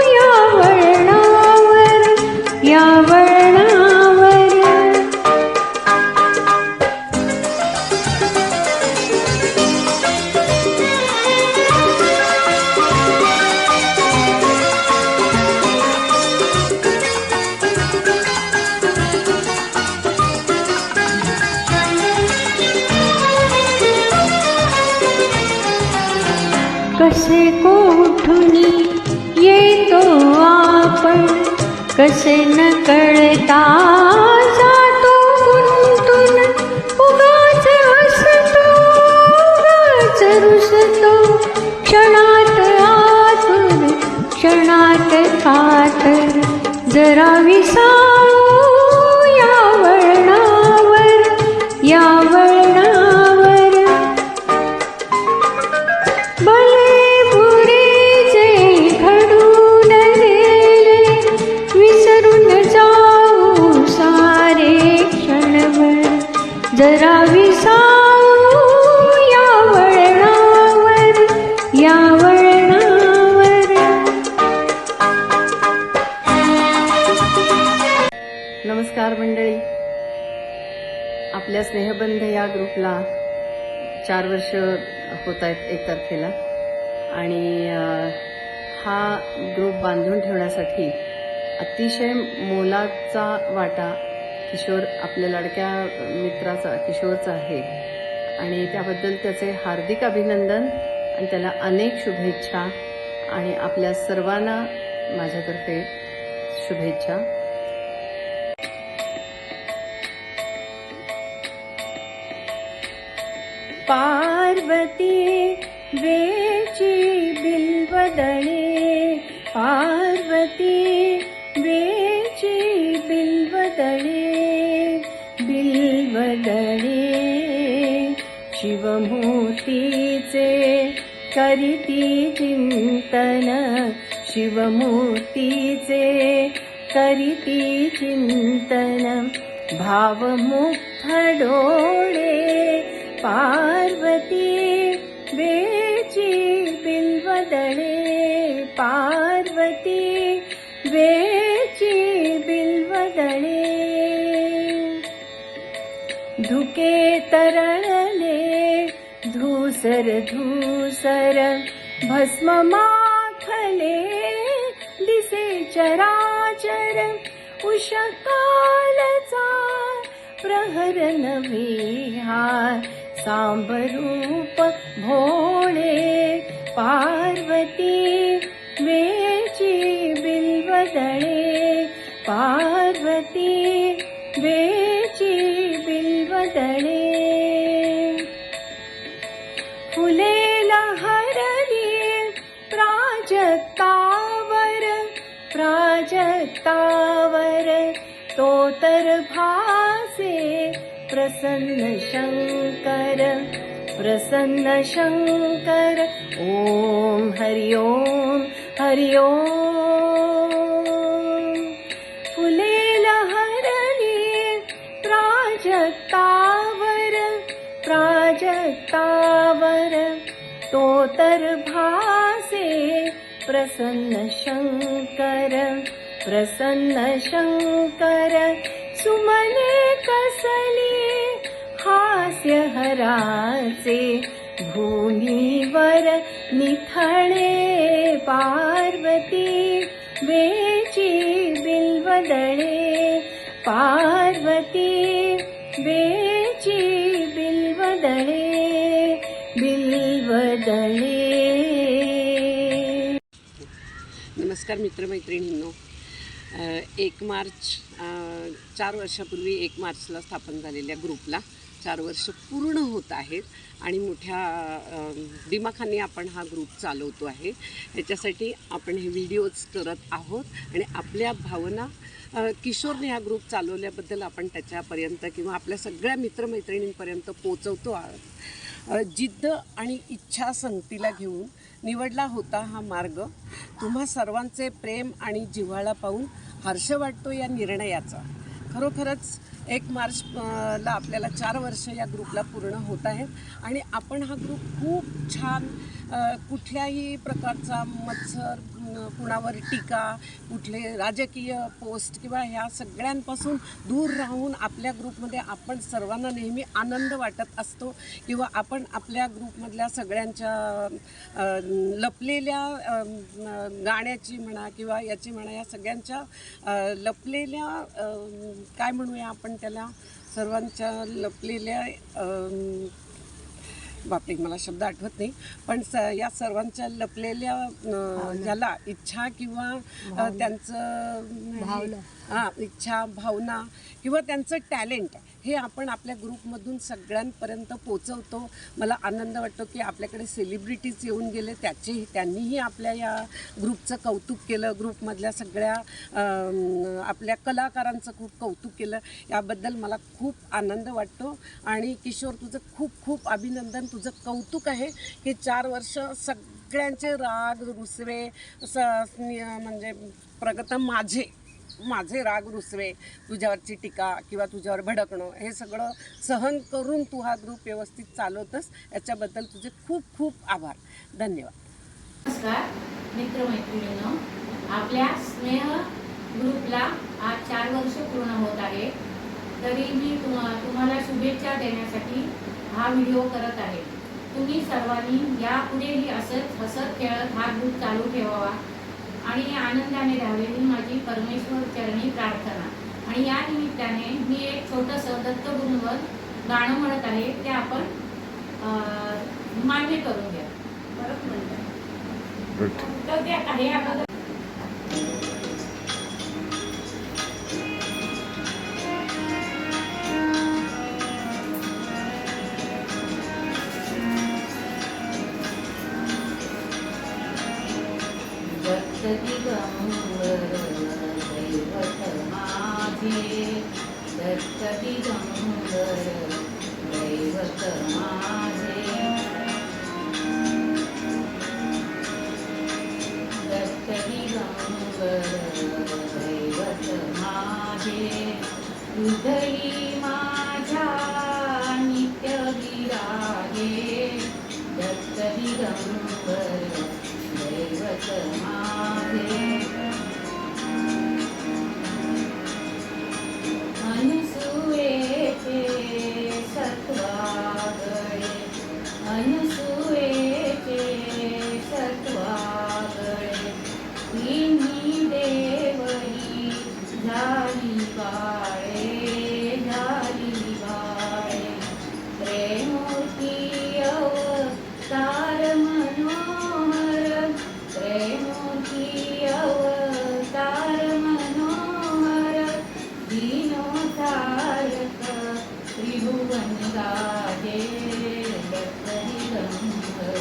या वळणावर, या वळणावर. कसे कोठुनी येतो आपण, कसे न कळता जातो गुंतून, उगाच हसतो उगाच रुसतो, क्षणात आतून क्षणात कातर, जरा विसाऊ या वळणावर, या वळणावर. भले बुरे जे घडून गेले विसरून जाऊ सारे क्षणभर, जरा विसाऊ या वळणावर, या वळणावर. नमस्कार मंडळी. आपल्या स्नेहबंध या ग्रुपला 4 वर्ष होत आहेत 1 तारखेला. आणि हा ग्रुप बांधून ठेवण्यासाठी अतिशय मोलाचा वाटा किशोर, आपल्या लाडक्या मित्राचा किशोरचा आहे. आणि त्याबद्दल त्याचे हार्दिक अभिनंदन आणि त्याला अनेक शुभेच्छा आणि आपल्या सर्वांना माझ्यातर्फे शुभेच्छा. पार्वती वेची बिल्वदळे, पार्वती वेची बिल्वदळे, बिल्वदळे शिवमूर्तीचे करीती चिंतन, शिवमूर्तीचे करीती चिंतन भावमुग्ध डोळे पार्वती वेची बिल्वदळे पार्वती वेची बिल्वदळे धुके तरळले धूसर धूसर भस्म माखले दिसे चराचर उषकालचा प्रहर नव्हे हा सांबरूप भोळे पार्वती वेची बिल्वदळे पार्वती वेची बिल्वदळे फुले लहरली प्राजक्तावर प्राजक्तावर तो तर भासे प्रसन्न शंकर प्रसन्न शंकर ओम हरि ओम हरि ओम फुले लहरली प्राजक्तावर प्राजक्तावर तो तर भासे प्रसन्न शंकर प्रसन्न शंकर सुमने कसली हास्य हराचे भूमीवर निथळे पार्वती वेची बिल्वदळे पार्वती वेची बिल्वदळे बिल्वदळे. नमस्कार मित्रमैत्रिणींनो. 1 मार्च 4 वर्षापूर्वी 1 मार्चला स्थापन झालेल्या ग्रुपला 4 वर्ष पूर्ण होत आहेत आणि मोठ्या दिमाखाने आपण हा ग्रुप चालवतो आहे. याच्यासाठी आपण हे व्हिडिओज करत आहोत आणि आपल्या भावना किशोरने हा ग्रुप चालवल्याबद्दल आपण त्याच्यापर्यंत किंवा आपल्या सगळ्या मित्रमैत्रिणींपर्यंत पोचवतो आहोत. जिद्द आणि इच्छा संगतीला घेऊन निवडला होता हा मार्ग. तुम्हा सर्वांचे प्रेम आणि जिव्हाळा पाहून हर्ष वाटतो या निर्णयाचा. खरोखरच 1 मार्चला आपल्याला 4 वर्ष या ग्रुपला पूर्ण होत आहेत आणि आपण हा ग्रुप खूप छान कुठल्याही प्रकारचा मत्सर, कुणावर टीका, कुठले राजकीय पोस्ट किंवा ह्या सगळ्यांपासून दूर राहून आपल्या ग्रुपमध्ये आपण सर्वांना नेहमी आनंद वाटत असतो किंवा आपण आपल्या ग्रुपमधल्या सगळ्यांच्या लपलेल्या गाण्याची म्हणा किंवा याची म्हणा या सगळ्यांच्या लपलेल्या काय म्हणूया आपण त्याला सर्वांच्या लपलेल्या बापरे मला शब्द आठवत नाही पण या सर्वांच्या लपलेल्या ज्याला इच्छा किंवा त्यांचं इच्छा भावना किंवा त्यांचं टॅलेंट हे आपण आपल्या ग्रुपमधून सगळ्यांपर्यंत पोचवतो. मला आनंद वाटतो की आपल्याकडे सेलिब्रिटीज येऊन गेले, त्यांनीही आपल्या या ग्रुपचं कौतुक केलं. ग्रुपमधल्या सगळ्या आपल्या कलाकारांचं खूप कौतुक केलं. याबद्दल मला खूप आनंद वाटतो आणि किशोर तुझं खूप खूप अभिनंदन. तुझं कौतुक आहे की 4 वर्ष सगळ्यांचे राग रुसवे म्हणजे प्रगत माझे राग रुसवे, तुझ्यावरची टीका किंवा तुझ्यावर भडकणं हे सगळं सहन करून तू हा ग्रुप व्यवस्थित चालवतस. याच्याबद्दल तुझे खूप खूप आभार. धन्यवाद. नमस्कार मित्रमैत्रिणींनो. आपल्या स्नेह ग्रुपला आज 4 वर्ष पूर्ण होत आहे. तरी मी तुम्हाला शुभेच्छा देण्यासाठी हा व्हिडिओ करत आहे. तुम्ही सर्वांनी यापुढेही असंच हसत खेळत हा ग्रुप चालू ठेवावा आणि आनंदाने राहावे ही माझी परमेश्वर चरणी प्रार्थना. आणि या निमित्ताने मी एक छोटंसं दत्तगुरूंवर गाणं म्हणत आहे, ते आपण मान्य करून घ्या. परत म्हणतात तर ते आहे अगोदर दिगंबर दैवत माझे दत्त दिगंबर दैवत माझे दत्त दिगंबर दैवत दैवत माझे हृदयी माझ्या नित्य विरागे दत्त दिगंबर दैवत माझे अनुसूयेचे सत्वागळे अनुसूयेचे सत्वागळे तिन्ही देवही झाली बाळे प्रेमूर्ती अवतार मनोहर प्रेमूर्ती अवतार मनोहर दीनोद्धारक त्रिभुवन गाजे दत्त दिगंबर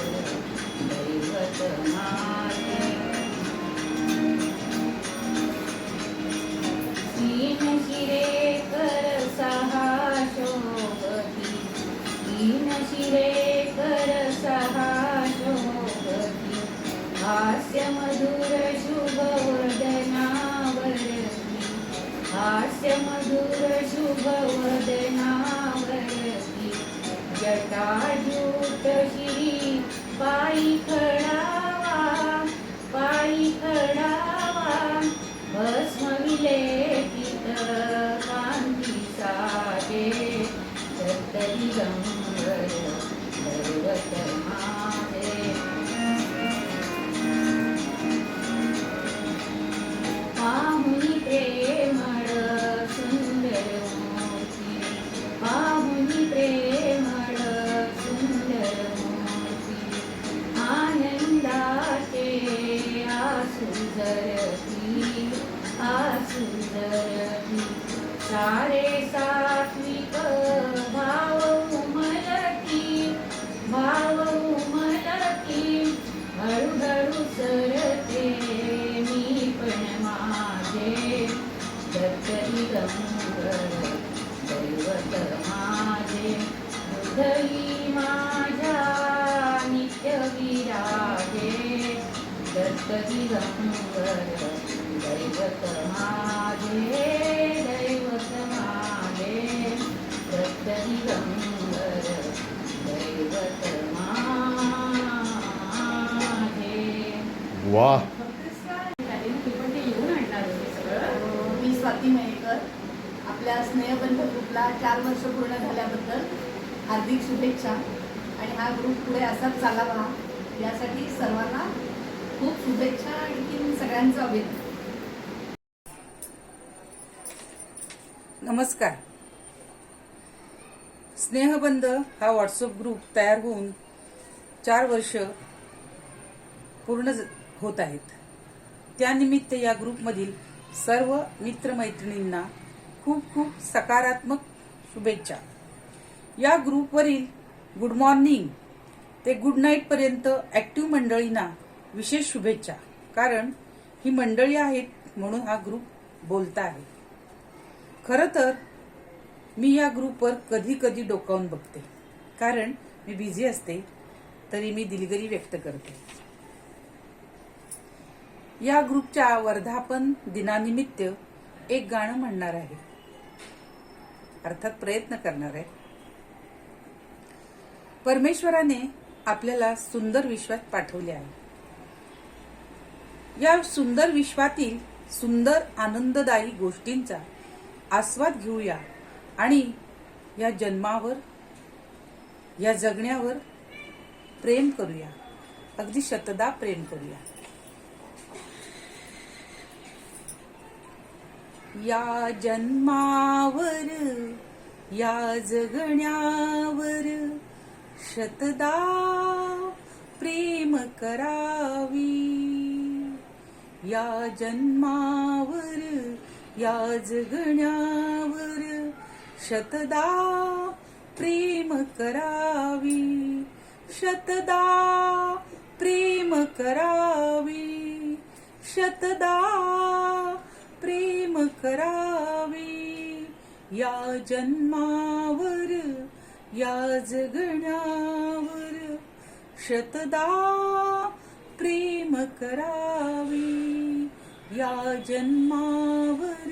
दैवत माझे तीन शिरे कर सहा शोभती तीन शिरे कर सहा शोभती हास्य मधुर शुभ वदनावरती हास्य मधुर शुभ वदनावरती जटाजूट श्री पायी खडावा भस्म विलेपित कांती साजे दत्त दिगंबर दैवत माझे पाहुनी प्रेमळ सुंदर मूर्ती पाहुनी प्रेमळ सुंदर मूर्ती आनंदाचे आसू जरती सारे सात्विक भाव उमलती हळूहळू सरते मी पण माझे दत्त दिगंबर दैवत माझे हृदयी माझ्या नित्य विराजे दत्त दिगंबर दैवत माझे दत्त दिगंबर दैवत माझे वा. मी स्वाती मयेकर आपल्या स्नेहबंध ग्रुपला 4 वर्ष पूर्ण झाल्याबद्दल हार्दिक शुभेच्छा आणि हा ग्रुप पुढे असाच चालावा यासाठी सर्वांना खूप शुभेच्छा आणि सगळ्यांचं अभिनंदन. नमस्कार. स्नेहबंध हा व्हॉट्सअप ग्रुप तयार होऊन 4 वर्ष पूर्ण होत आहेत. त्यानिमित्त या ग्रुपमधील सर्व मित्रमैत्रिणींना खूप खूप सकारात्मक शुभेच्छा. या ग्रुपवरील गुड मॉर्निंग ते गुड नाईटपर्यंत ॲक्टिव्ह मंडळींना विशेष शुभेच्छा, कारण ही मंडळी आहेत म्हणून हा ग्रुप बोलता आहे. खरं तर मी या ग्रुपवर कधी कधी डोकावून बघते, कारण मी बिझी असते, तरी मी दिलगिरी व्यक्त करते. या ग्रुपच्या वर्धापन दिनानिमित्त एक गाणं म्हणणार आहे, अर्थात प्रयत्न करणार आहे. परमेश्वराने आपल्याला सुंदर विश्वात पाठवले आहे. या सुंदर विश्वातील सुंदर आनंददायी गोष्टींचा आस्वाद घेऊया आणि या जन्मावर, या जगण्यावर प्रेम करूया, अगदी शतदा प्रेम करूया. या जन्मावर, या जगण्यावर शतदा प्रेम करावी. या जन्मावर, या जगण्यावर शतदा प्रेम करावी. शतदा प्रेम करावी. शतदा प्रेम करावी. या जन्मावर, या जगण्यावर शतदा प्रेम करावी. या जन्मावर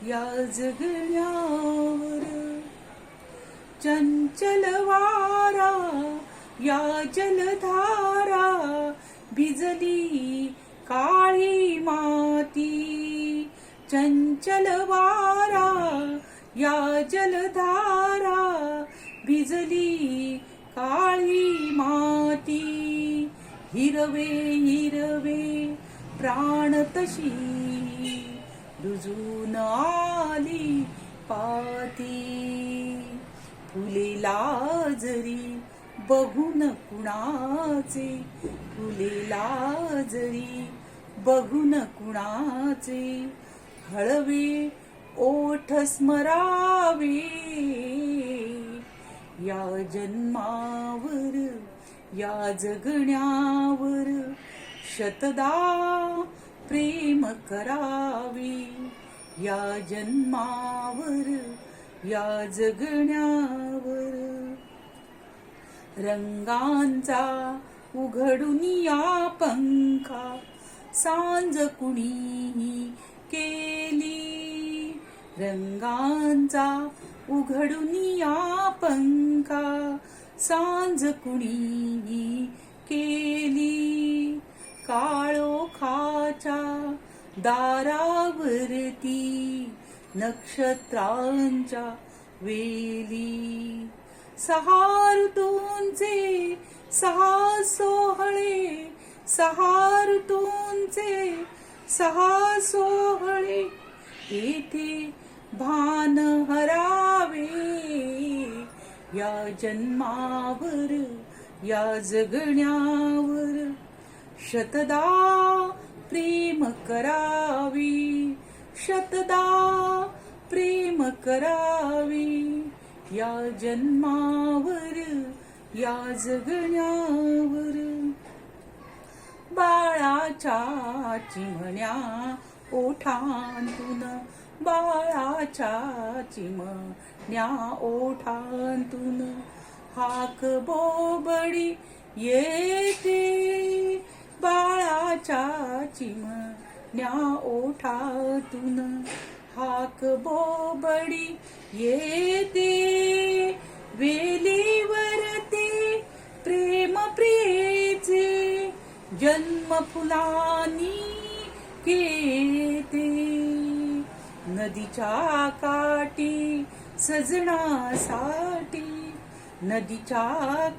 या जगण्यावर चंचल वारा या जलधारा भिजली काळी माती चंचल वारा या जलधारा भिजली काळी माती हिरवे हिरवे प्राण तशी रुजून आली पाती फुलेला जरी बघून कुणाचे फुलेला जरी बघून कुणाचे हळवे ओठ स्मरावे या जन्मावर या जगण्यावर शतदा प्रेम करावे या जन्मावर या जगण्यावर रंगांचा उघडून या पंखा सांज कुणी केली रंगांचा उघडून या पंखा सांज कुणी केली काळोखाच्या दारावरती नक्षत्रांच्या वेली सहा ऋतूंचे सहा सोहळे सहा ऋतूंचे सहा सोहळे येथे भान हरावे या जन्मावर या जगण्यावर शतदा प्रेम करावी शतदा प्रेम करावी या जन्मावर या जगण्यावर बाळाच्या चिमण्या ओठांतून बाळाच्या चिमण्या ओठांतून हाक बोबडी येते बाळाच्या चिमण्या ओठातून हाक बोबडी येते वेलीवरती प्रेम प्रियेचे जन्म फुलांनी केते नदीच्या काठी सजण्यासाठी नदीच्या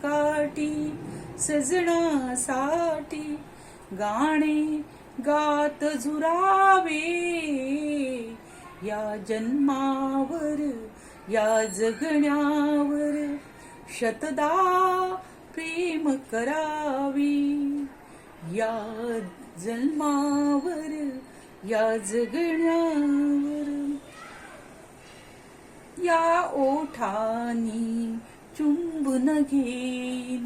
काठी सजण्यासाठी गाणे गात झुरावे या जन्मावर या जगण्यावर शतदा प्रेम करावी या जन्मावर या जगण्यावर या ओठानी चुंबन घेन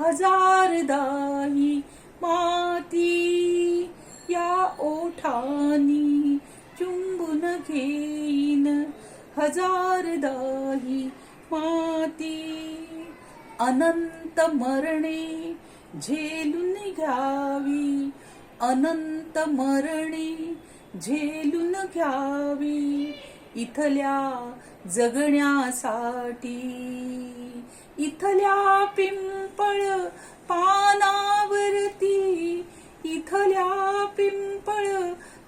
हजारदाही माती या ओठानी चुंबन घेईन हजारदाही माती अनंत मरणे झेलून घ्यावी अनंत मरणे झेलून घ्यावी इथल्या जगण्यासाठी इथल्या पिंपळ पानावरती इथल्या पिंपळ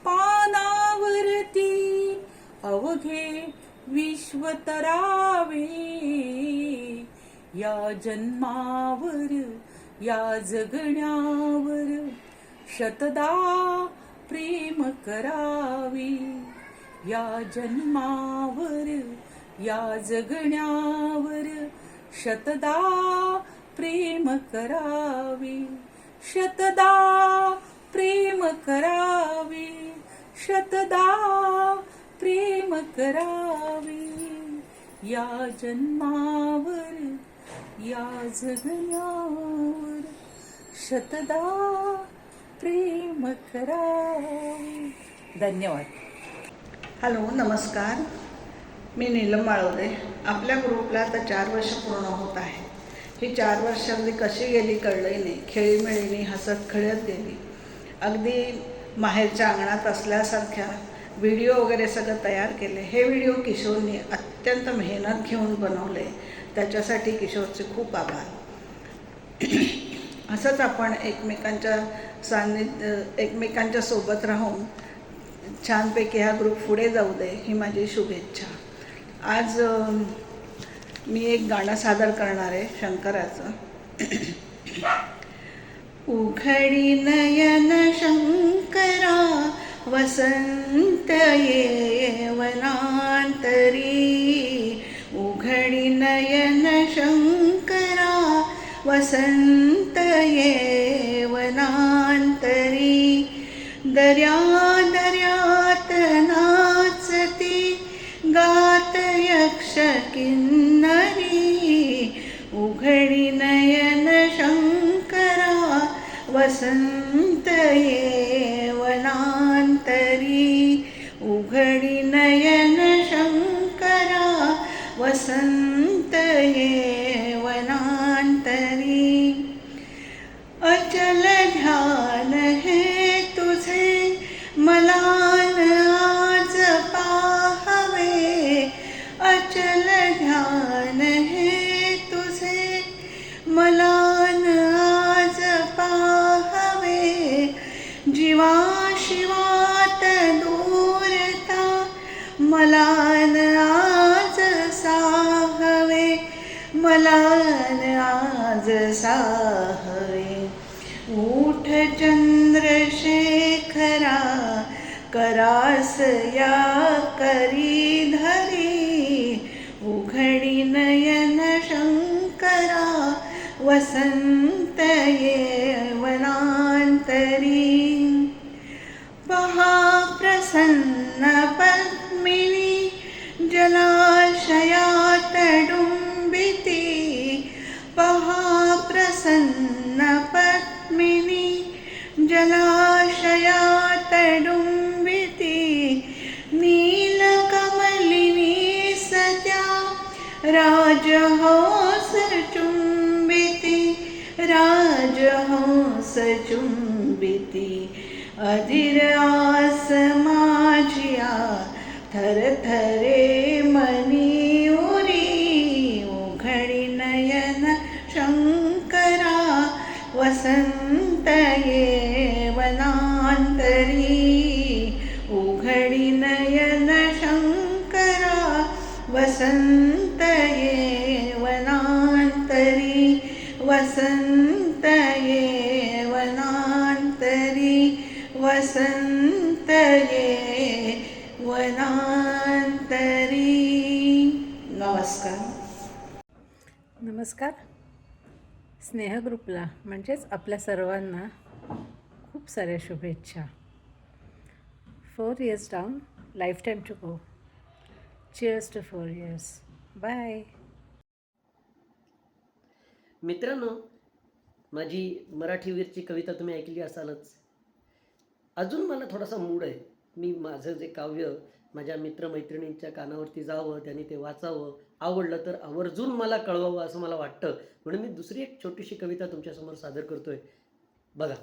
पानावरती अवघे विश्व तरावे या जन्मावर या जगण्यावर शतदा प्रेम करावी या जन्मावर या जगण्यावर शतदा प्रेम करावी शतदा प्रेम करावी शतदा प्रेम करावी या जन्मावर या जगण्यावर शतदा प्रेम करावे. धन्यवाद. हॅलो नमस्कार, मी नीलम माळवदे. आपल्या ग्रुपला आता 4 वर्ष पूर्ण होत आहे. ही 4 वर्ष अगदी कशी गेली कळलंही नाही. खेळीमेळीने हसत खेळत गेली. अगदी माहेरच्या अंगणात असल्यासारख्या व्हिडिओ वगैरे सगळं तयार केले. हे व्हिडिओ किशोरने अत्यंत मेहनत घेऊन बनवले. त्याच्यासाठी किशोरचे खूप आभार. असंच आपण एकमेकांच्या सोबत राहून छानपैकी हा ग्रुप पुढे जाऊ दे ही माझी शुभेच्छा. आज मी एक गाणं सादर करणार आहे शंकराचं. उघडी नयन शंकरा वसंत येवनांतरी, उघडी नयन शंकरा वसंत येवनांतरी, दर्या दर्यात नाचती गात यक्ष किन्नरी, उघडी नयन शंकरा वसंत येवनांतरी, उघडी नयन शंकरा वसंत येवनांतरी. अचल ध्यान हे तुझे मलान आज पाहावे, अचल ध्यान हे तुझे मलान आज पाहावे, जीवाशिवात दूरता मलान आज साहवे, मलान आज साहवे. उठ चंद्रशेखरा करास या करी धरी, उघडी नयन शंकरा वसंत येवनांतरी. पहा प्रसन्न पद्मिनी जलाशयात डुंबिती, पहा प्रसन्न पद्मिनी जलाशयात डुंबिती, नीलकमलिनी सत्या राजहंस चुंबिती, राजहंस चुंबिती. अधीर आस माझिया थरथरे मनी उरी, उघडी नयन शंकरा वसंत येवनांतरी, उघडी नयन शंकरा वसंत येवनांतरी, वसंत येवनांतरी, वसंत येवनांतरी. नमस्कार. नमस्कार. स्नेह ग्रुपला म्हणजेच आपल्या सर्वांना खूप साऱ्या शुभेच्छा. 4 years down, life time to go. Cheers to 4 years. Bye. मित्रांनो, माझी मराठीवीरची कविता तुम्ही ऐकली असालच. अजून मला थोडासा मूड आहे. मी माझं जे काव्य माझ्या मित्रमैत्रिणींच्या कानावरती जावं, त्यांनी ते वाचावं, आवडलं तर आवर्जून मला कळवावं असं मला वाटतं. म्हणून मी दुसरी एक छोटीशी कविता तुमच्यासमोर सादर करतोय. बघा,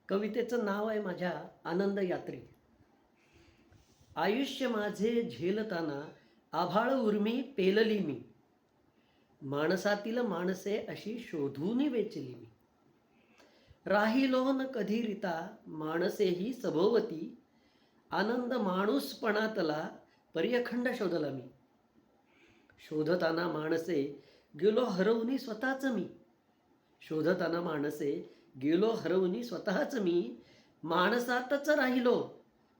कवितेचं नाव आहे माझ्या आनंद यात्री. आयुष्य माझे झेलताना आभाळ उर्मी पेलली मी, माणसातील माणसे अशी शोधून वेचली मी. राहिलो न कधी रिता माणसेही सभोवती, आनंद माणूसपणातला पर्यखंड शोधला मी. शोधताना माणसे गेलो हरवून स्वतःच मी, शोधताना माणसे गेलो हरवून स्वतःच मी. माणसातच राहिलो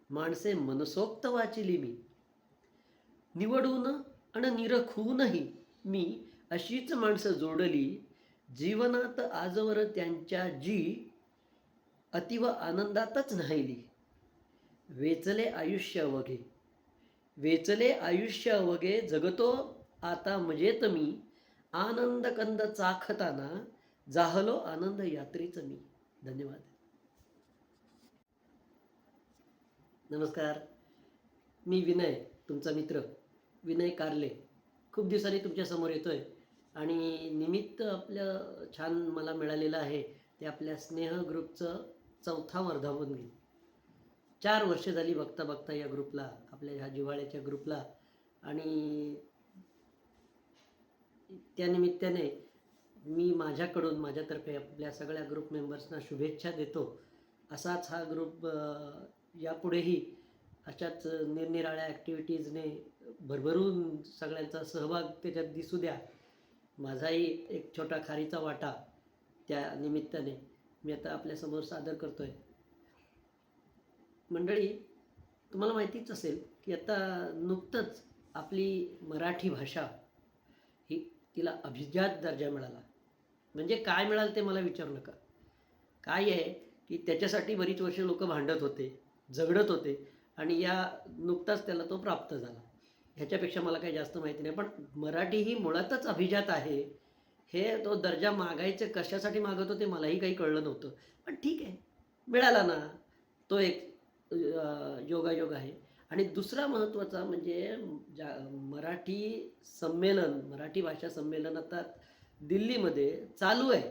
माणसे मनसोक्त वाचिली मी. निवडून आणि निरखूनही मी अशीच माणसं जोडली, जीवनात आजवर त्यांच्या जी अतिव आनंदातच न्हायली. वेचले आयुष्य अवघे, वेचले आयुष्य अवघे, जगतो आता मजेत मी. आनंद कंद चाखताना जाहलो आनंद यात्रीच मी. धन्यवाद. नमस्कार. मी विनय, तुमचा मित्र विनय कारले. खूप दिवसांनी तुमच्यासमोर येतोय आणि निमित्त आपलं छान मला मिळालेलं आहे ते आपल्या स्नेह ग्रुपचं चौथा वर्धापन दिन. 4 वर्ष झाली बघता बघता या ग्रुपला, आपल्या ह्या जिव्हाळ्याच्या ग्रुपला. आणि त्यानिमित्ताने मी माझ्याकडून माझ्यातर्फे आपल्या सगळ्या ग्रुप मेंबर्सना शुभेच्छा देतो. असाच हा ग्रुप यापुढेही अशाच निरनिराळ्या ॲक्टिव्हिटीजने भरभरून सगळ्यांचा सहभाग त्याच्यात दिसू द्या. माझाही एक छोटा खारीचा वाटा त्या निमित्ताने मी आता आपल्यासमोर सादर करतो आहे. मंडळी, तुम्हाला माहितीच असेल की आता नुकतंच आपली मराठी भाषा ही तिला अभिजात दर्जा मिळाला. म्हणजे काय मिळालं ते मला विचारू नका. काय आहे की त्याच्यासाठी बरीच वर्ष लोक भांडत होते, झगडत होते आणि नुकताच त्याला तो प्राप्त झाला. ह्याच्यापेक्षा मला काही जास्त माहिती नाही. पण मराठी ही मुळातच अभिजात आहे. हे तो दर्जा मागायचं कशासाठी मागत होते मलाही काही कळलं नव्हतं. पण ठीक आहे, मिळाला ना, तो एक योगायोग आहे. आणि दुसरा महत्त्वाचा म्हणजे मराठी संमेलन, मराठी भाषा संमेलन आता दिल्लीमध्ये चालू आहे.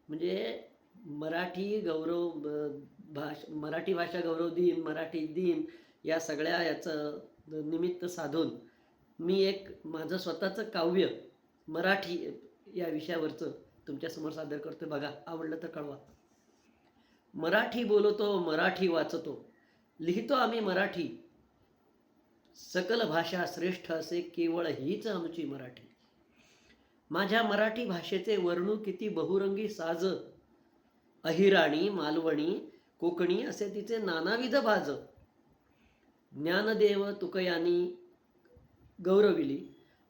म्हणजे मराठी भाषा गौरव दिन, मराठी दिन या सगळ्या याचं निमित्त साधून मी एक माझं स्वतःचं काव्य मराठी या विषयावरचं तुमच्यासमोर सादर करतो. बघा, आवडलं तर कळवा. मराठी बोलतो, मराठी वाचतो, लिहितो आम्ही मराठी, सकल भाषा श्रेष्ठ असे केवळ हीच आमची मराठी. माझ्या मराठी भाषेचे वर्णू किती बहुरंगी साज, अहिराणी, मालवणी, कोकणी असे तिचे नानाविध भाज. ज्ञानदेव तुकयानी गौरविली,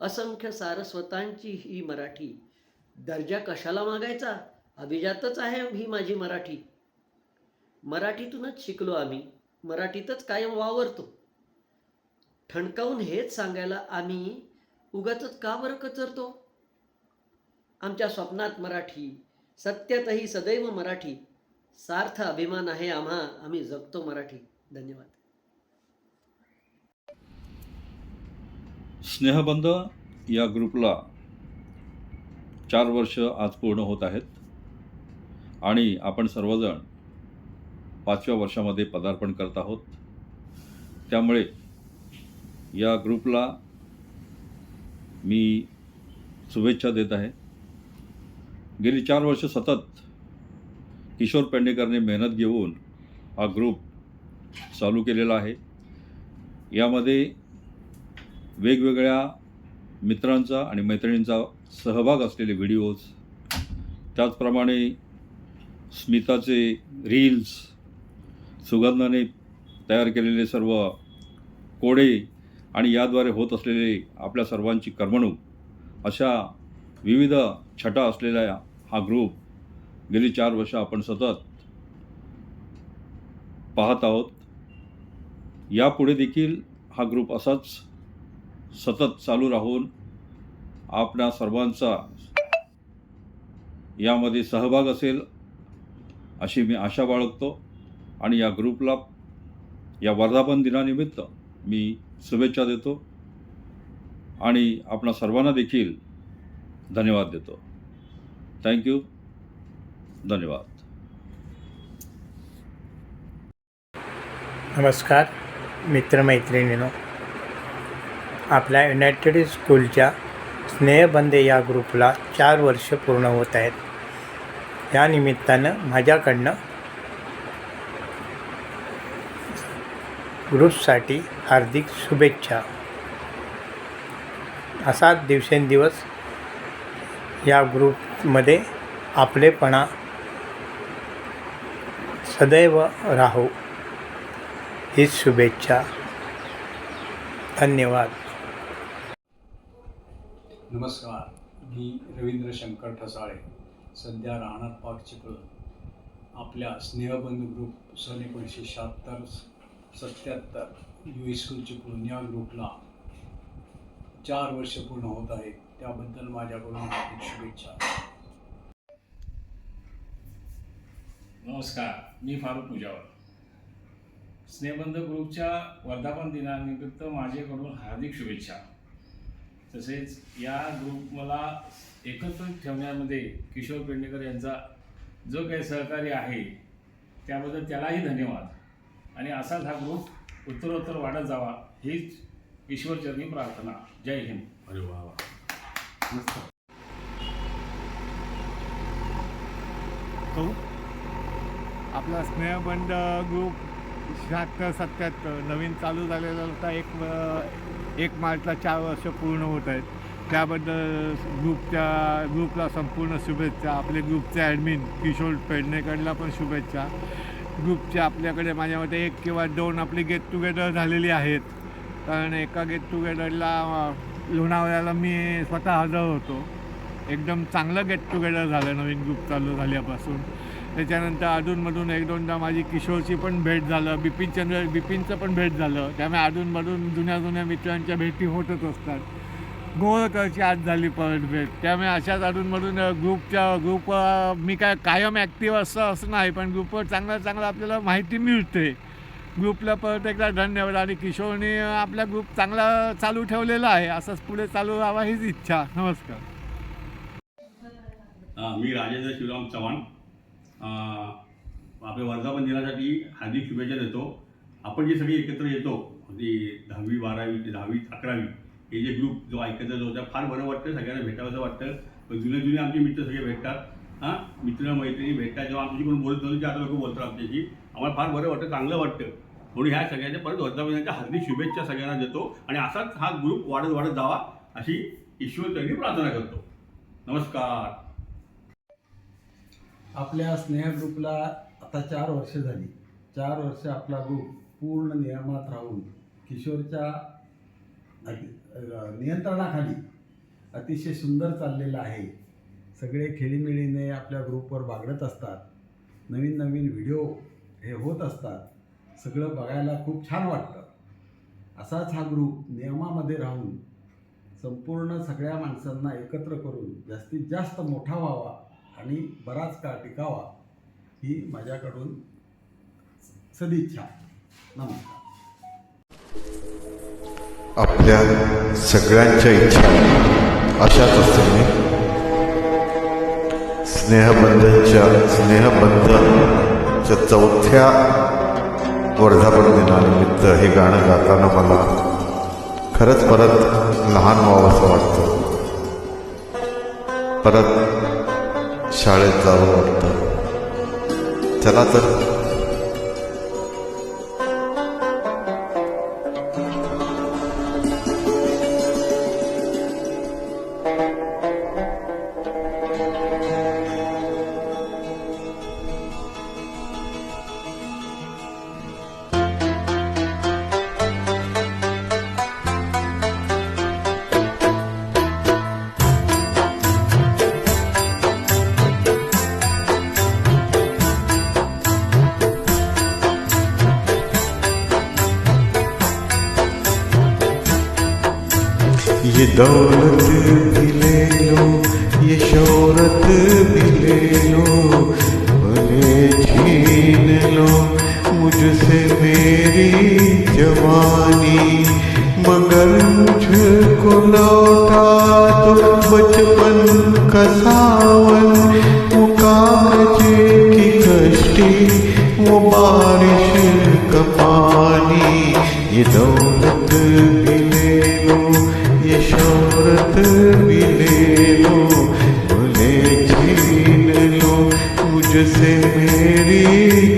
असंख्य सारस्वतांची ही मराठी. दर्जा कशाला मागायचा, अभिजातच आहे ही माझी मराठी. मराठीतूनच शिकलो आम्ही, मराठीतच कायम वावरतो. ठणकावून हेच सांगायला आम्ही उगाचच का बरं कचरतो. आमच्या स्वप्नात मराठी, सत्यातही सदैव मराठी. सार्थ अभिमान आहे आम्ही जगतो मराठी. धन्यवाद. स्नेहबंध या ग्रुपला 4 वर्ष आज पूर्ण होत आहेत आणि आपण सर्वजण 5व्या वर्षामध्ये पदार्पण करत आहोत. त्यामुळे या ग्रुपला मी शुभेच्छा देत आहे. गेली 4 वर्ष सतत किशोर पेडणेकरने मेहनत घेऊन हा ग्रुप चालू केलेला आहे. यामध्ये वेगवेगळ्या मित्रांचा आणि मैत्रिणींचा सहभाग असलेले व्हिडिओज, त्याचप्रमाणे स्मिताचे रील्स, सुगंधाने तयार केलेले सर्व कोडे आणि याद्वारे होत असलेले आपल्या सर्वांची करमणूक, अशा विविध छटा असलेला हा ग्रुप गेली 4 वर्ष आपण सतत पाहत आहोत. यापुढे देखील हा ग्रुप असाच सतत चालू राहून आपणा सर्वांचा यामध्ये सहभाग असेल अशी मी आशा बाळगतो. आणि या ग्रुपला या वर्धापन दिनानिमित्त मी शुभेच्छा देतो आणि आपणा सर्वांना देखील धन्यवाद देतो. थँक्यू. धन्यवाद. नमस्कार मित्रमैत्रिणींनो, आपल्या युनायटेड स्कूलच्या स्नेहबंध या ग्रुपला 4 वर्ष पूर्ण होत आहेत. या निमित्तानं माझ्याकडनं ग्रुपसाठी हार्दिक शुभेच्छा. असाच दिवसेंदिवस या ग्रुपमध्ये आपलेपणा सदैव राहो हीच शुभेच्छा. धन्यवाद. नमस्कार, मी रवींद्र शंकर ठसाळे, सध्या राहणार पाक चिपळूण. आपल्या स्नेहबंधू ग्रुप सन 1977 यू स्कूल चिपळूण या ग्रुपला 4 वर्ष पूर्ण होत आहेत. त्याबद्दल माझ्याकडून हार्दिक शुभेच्छा. नमस्कार, मी फारुख मुजावर. स्नेहबंध ग्रुपच्या वर्धापन दिनानिमित्त माझ्याकडून हार्दिक शुभेच्छा. तसेच या ग्रुप मला एकत्रित ठेवण्यामध्ये किशोर पेडणेकर यांचा जो काही सहकार्य आहे त्याबद्दल त्यालाही धन्यवाद. आणि असाच हा ग्रुप उत्तरोत्तर वाढत जावा हीच ईश्वरचरणी प्रार्थना. जय हिंद. अरे वा वा. आपला स्नेहबंध ग्रुप 76-77 नवीन चालू झालेला होता. 1 मार्चला 4 वर्ष पूर्ण होत आहेत. त्याबद्दल ग्रुपला संपूर्ण शुभेच्छा. आपले ग्रुपचे ॲडमिन किशोर पेडणेकरला पण शुभेच्छा. ग्रुपचे आपल्याकडे माझ्या मते 1 किंवा 2 आपली गेट टुगेदर झालेली आहेत. कारण एका गेट टुगेदरला लोणावळ्याला मी स्वतः हजर होतो. एकदम चांगलं गेट टुगेदर झालं नवीन ग्रुप चालू झाल्यापासून. त्याच्यानंतर अधूनमधून 1-2दा माझी किशोरची पण भेट झालं, बिपिनचं पण भेट झालं. त्यामुळे अधूनमधून जुन्या मित्रांच्या भेटी होतच असतात. गोळकरची आज झाली परत भेट. त्यामुळे अशाच अधूनमधून ग्रुप मी काय कायम ॲक्टिव्ह असं नाही, पण ग्रुपवर चांगलं आपल्याला माहिती मिळते. ग्रुपला परत एकदा धन्यवाद. आणि किशोरने आपला ग्रुप चांगला चालू ठेवलेला आहे. असंच पुढे चालू राहावा हीच इच्छा. नमस्कार. मी राजेंद्र शिवराम चव्हाण. आपल्या वर्धापन दिनासाठी हार्दिक शुभेच्छा देतो. आपण जे सगळे एकत्र येतो, अगदी 10वी 12वी ते 10वी 11वी हे जे ग्रुप जो एकत्र जो होता, फार बरं वाटतं. सगळ्यांना भेटावंसं वाटतं. जुने आमचे मित्र सगळे भेटतात. मित्र मैत्रिणी भेटतात. जेव्हा आमची कोण बोलत नव्हती, आता लोक बोलतात आमच्याशी. आम्हाला फार बरं वाटतं, चांगलं वाटतं. म्हणून ह्या सगळ्यांच्या परत वर्धापन दिनाच्या हार्दिक शुभेच्छा सगळ्यांना देतो. आणि असाच हा ग्रुप वाढत जावा अशी ईश्वरचरणी प्रार्थना करतो. नमस्कार. आपल्या स्नेह ग्रुपला आता 4 वर्ष झाली. 4 वर्ष आपला ग्रुप पूर्ण नियमात राहून किशोरच्या नियंत्रणाखाली अतिशय सुंदर चाललेलं आहे. सगळे खेळीमेळीने आपल्या ग्रुपवर बागडत असतात. नवीन व्हिडिओ हे होत असतात. सगळं बघायला खूप छान वाटतं. असाच हा ग्रुप नियमामध्ये राहून संपूर्ण सगळ्या माणसांना एकत्र करून जास्तीत जास्त मोठा व्हावा आणि बराच काळ टिकावा ही माझ्याकडून सदिच्छा. नमस्कार. आपल्या सगळ्यांच्या इच्छा अशाच असतील. स्नेहबंधच्या 4थ्या वर्धापन दिनानिमित्त हे गाणं गाताना मला खरंच परत लहान व्हावंसं वाटतं. परत शाळेत जावं वाटतं. चला तर ये दौलत भी ले लो, ये शोहरत भी ले लो, भले छीन लो मुझसे मेरी जवानी, मगर मुझको लौटा दो बचपन का सावन, वो कागज की कश्ती, वो बारिश का पानी। ये दौलत भी ले लो, ये शोहरत भी ले लो, भले छीन लो मुझसे मेरी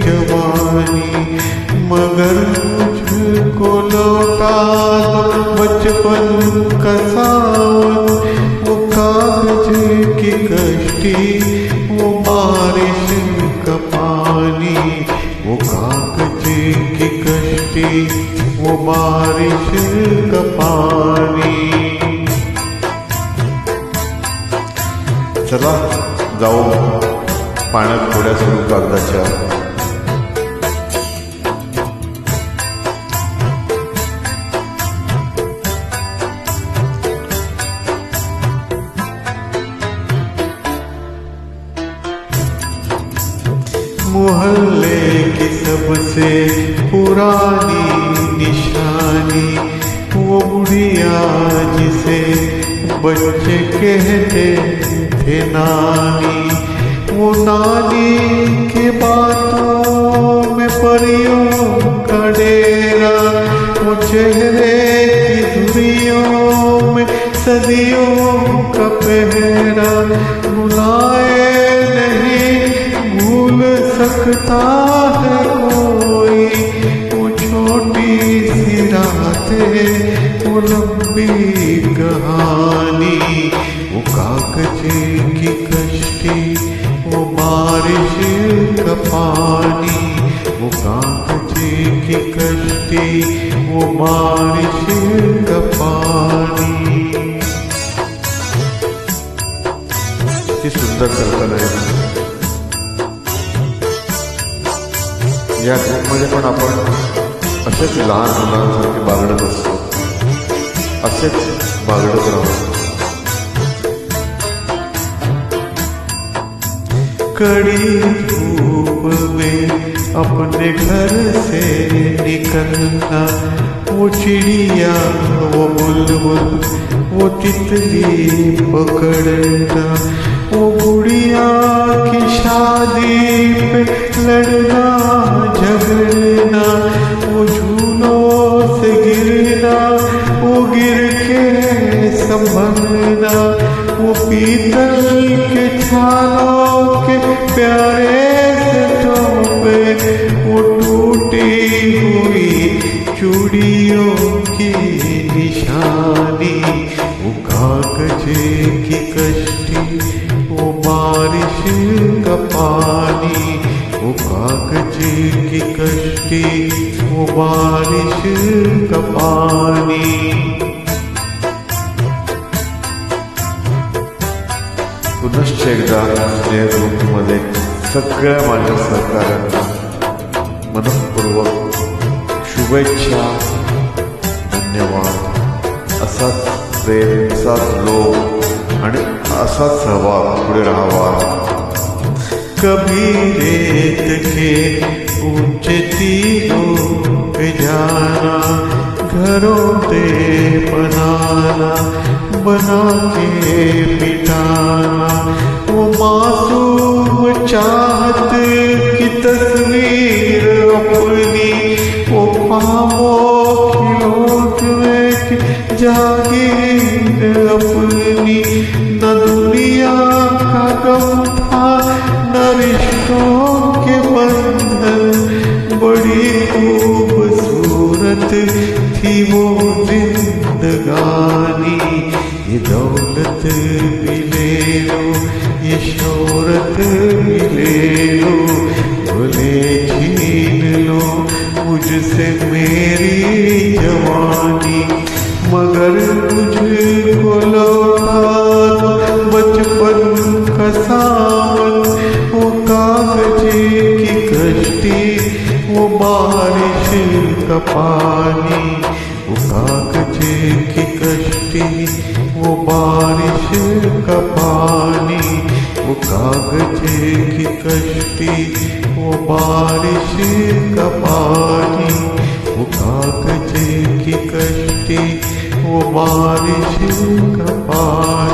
जवानी, मगर मुझको लौटा दो बचपन का सावन, वो कागज की कश्ती, वो बारिश का पानी, वो कागज की कश्ती, वो बारिश का पानी। चला जाऊ पाण्यात थोड्या सुरू कागदाच्या। मोहल्ले की सबसे पुरानी निशानी, वो बुढ़िया जिसे बच्चे कहते थे नानी, वो नानी के बातों सदियों का पहरा भुलाए नहीं भूल सकता है कोई। वो छोटी सी रातें वो लंबी कहानी वो कागज की कश्ती वो बारिश का पानी वो कागज की कश्ती वो बारिश का पानी। किती सुंदर कल्पना आहे। या ग्रुपमध्ये पण आपण असेच लहान मुलांसारखे बागडत असतो, असेच बागडत राहतो। कड़ी धूप में अपने घर से निकलना वो चिड़िया वो बुलबुल वो तितली पकड़ना वो गुड़िया की शादी पे लड़ना झगड़ना वो झूलों से गिरना वो गिर के संभलना वो पीतल के छालों के प्यारे से टोपे वो टूटी हुई चूड़ियों की निशानी वो कागज की कश्ती वो बारिश का पानी वो कागज की कश्ती वो बारिश का पानी। पुनश्च एकदा स्नेह ग्रुपमध्ये सगळ्या माझ्या सहकाऱ्यांना मनःपूर्वक शुभेच्छा, धन्यवाद। असाच प्रेम, असाच लोक आणि असाच सहभाग पुढे राहावा। कभी रेत के ऊंचे तीरों पे जाना घरों पे बनाना बना के मिटाना वो मासूम चाहत की तस्वीर अपनी वो खामोशियों में जागीर अपनी। न दुनिया का गम था न रिश्तों के बंधन बड़ी खूबसूरत थी वो जिंदगानी। ये दौलत भी ले लो ये शोहरत भी ले लो भले छीन लो मुझसे मेरी जवानी मगर मुझको लौटा दो बचपन का सावन वो कागज की कश्ती वो बारिश का पानी वो कागज की कश्ती वो बारिश का पानी वो कागज की कश्ती वो बारिश का पानी वो कागज की कश्ती वो बारिश का पानी।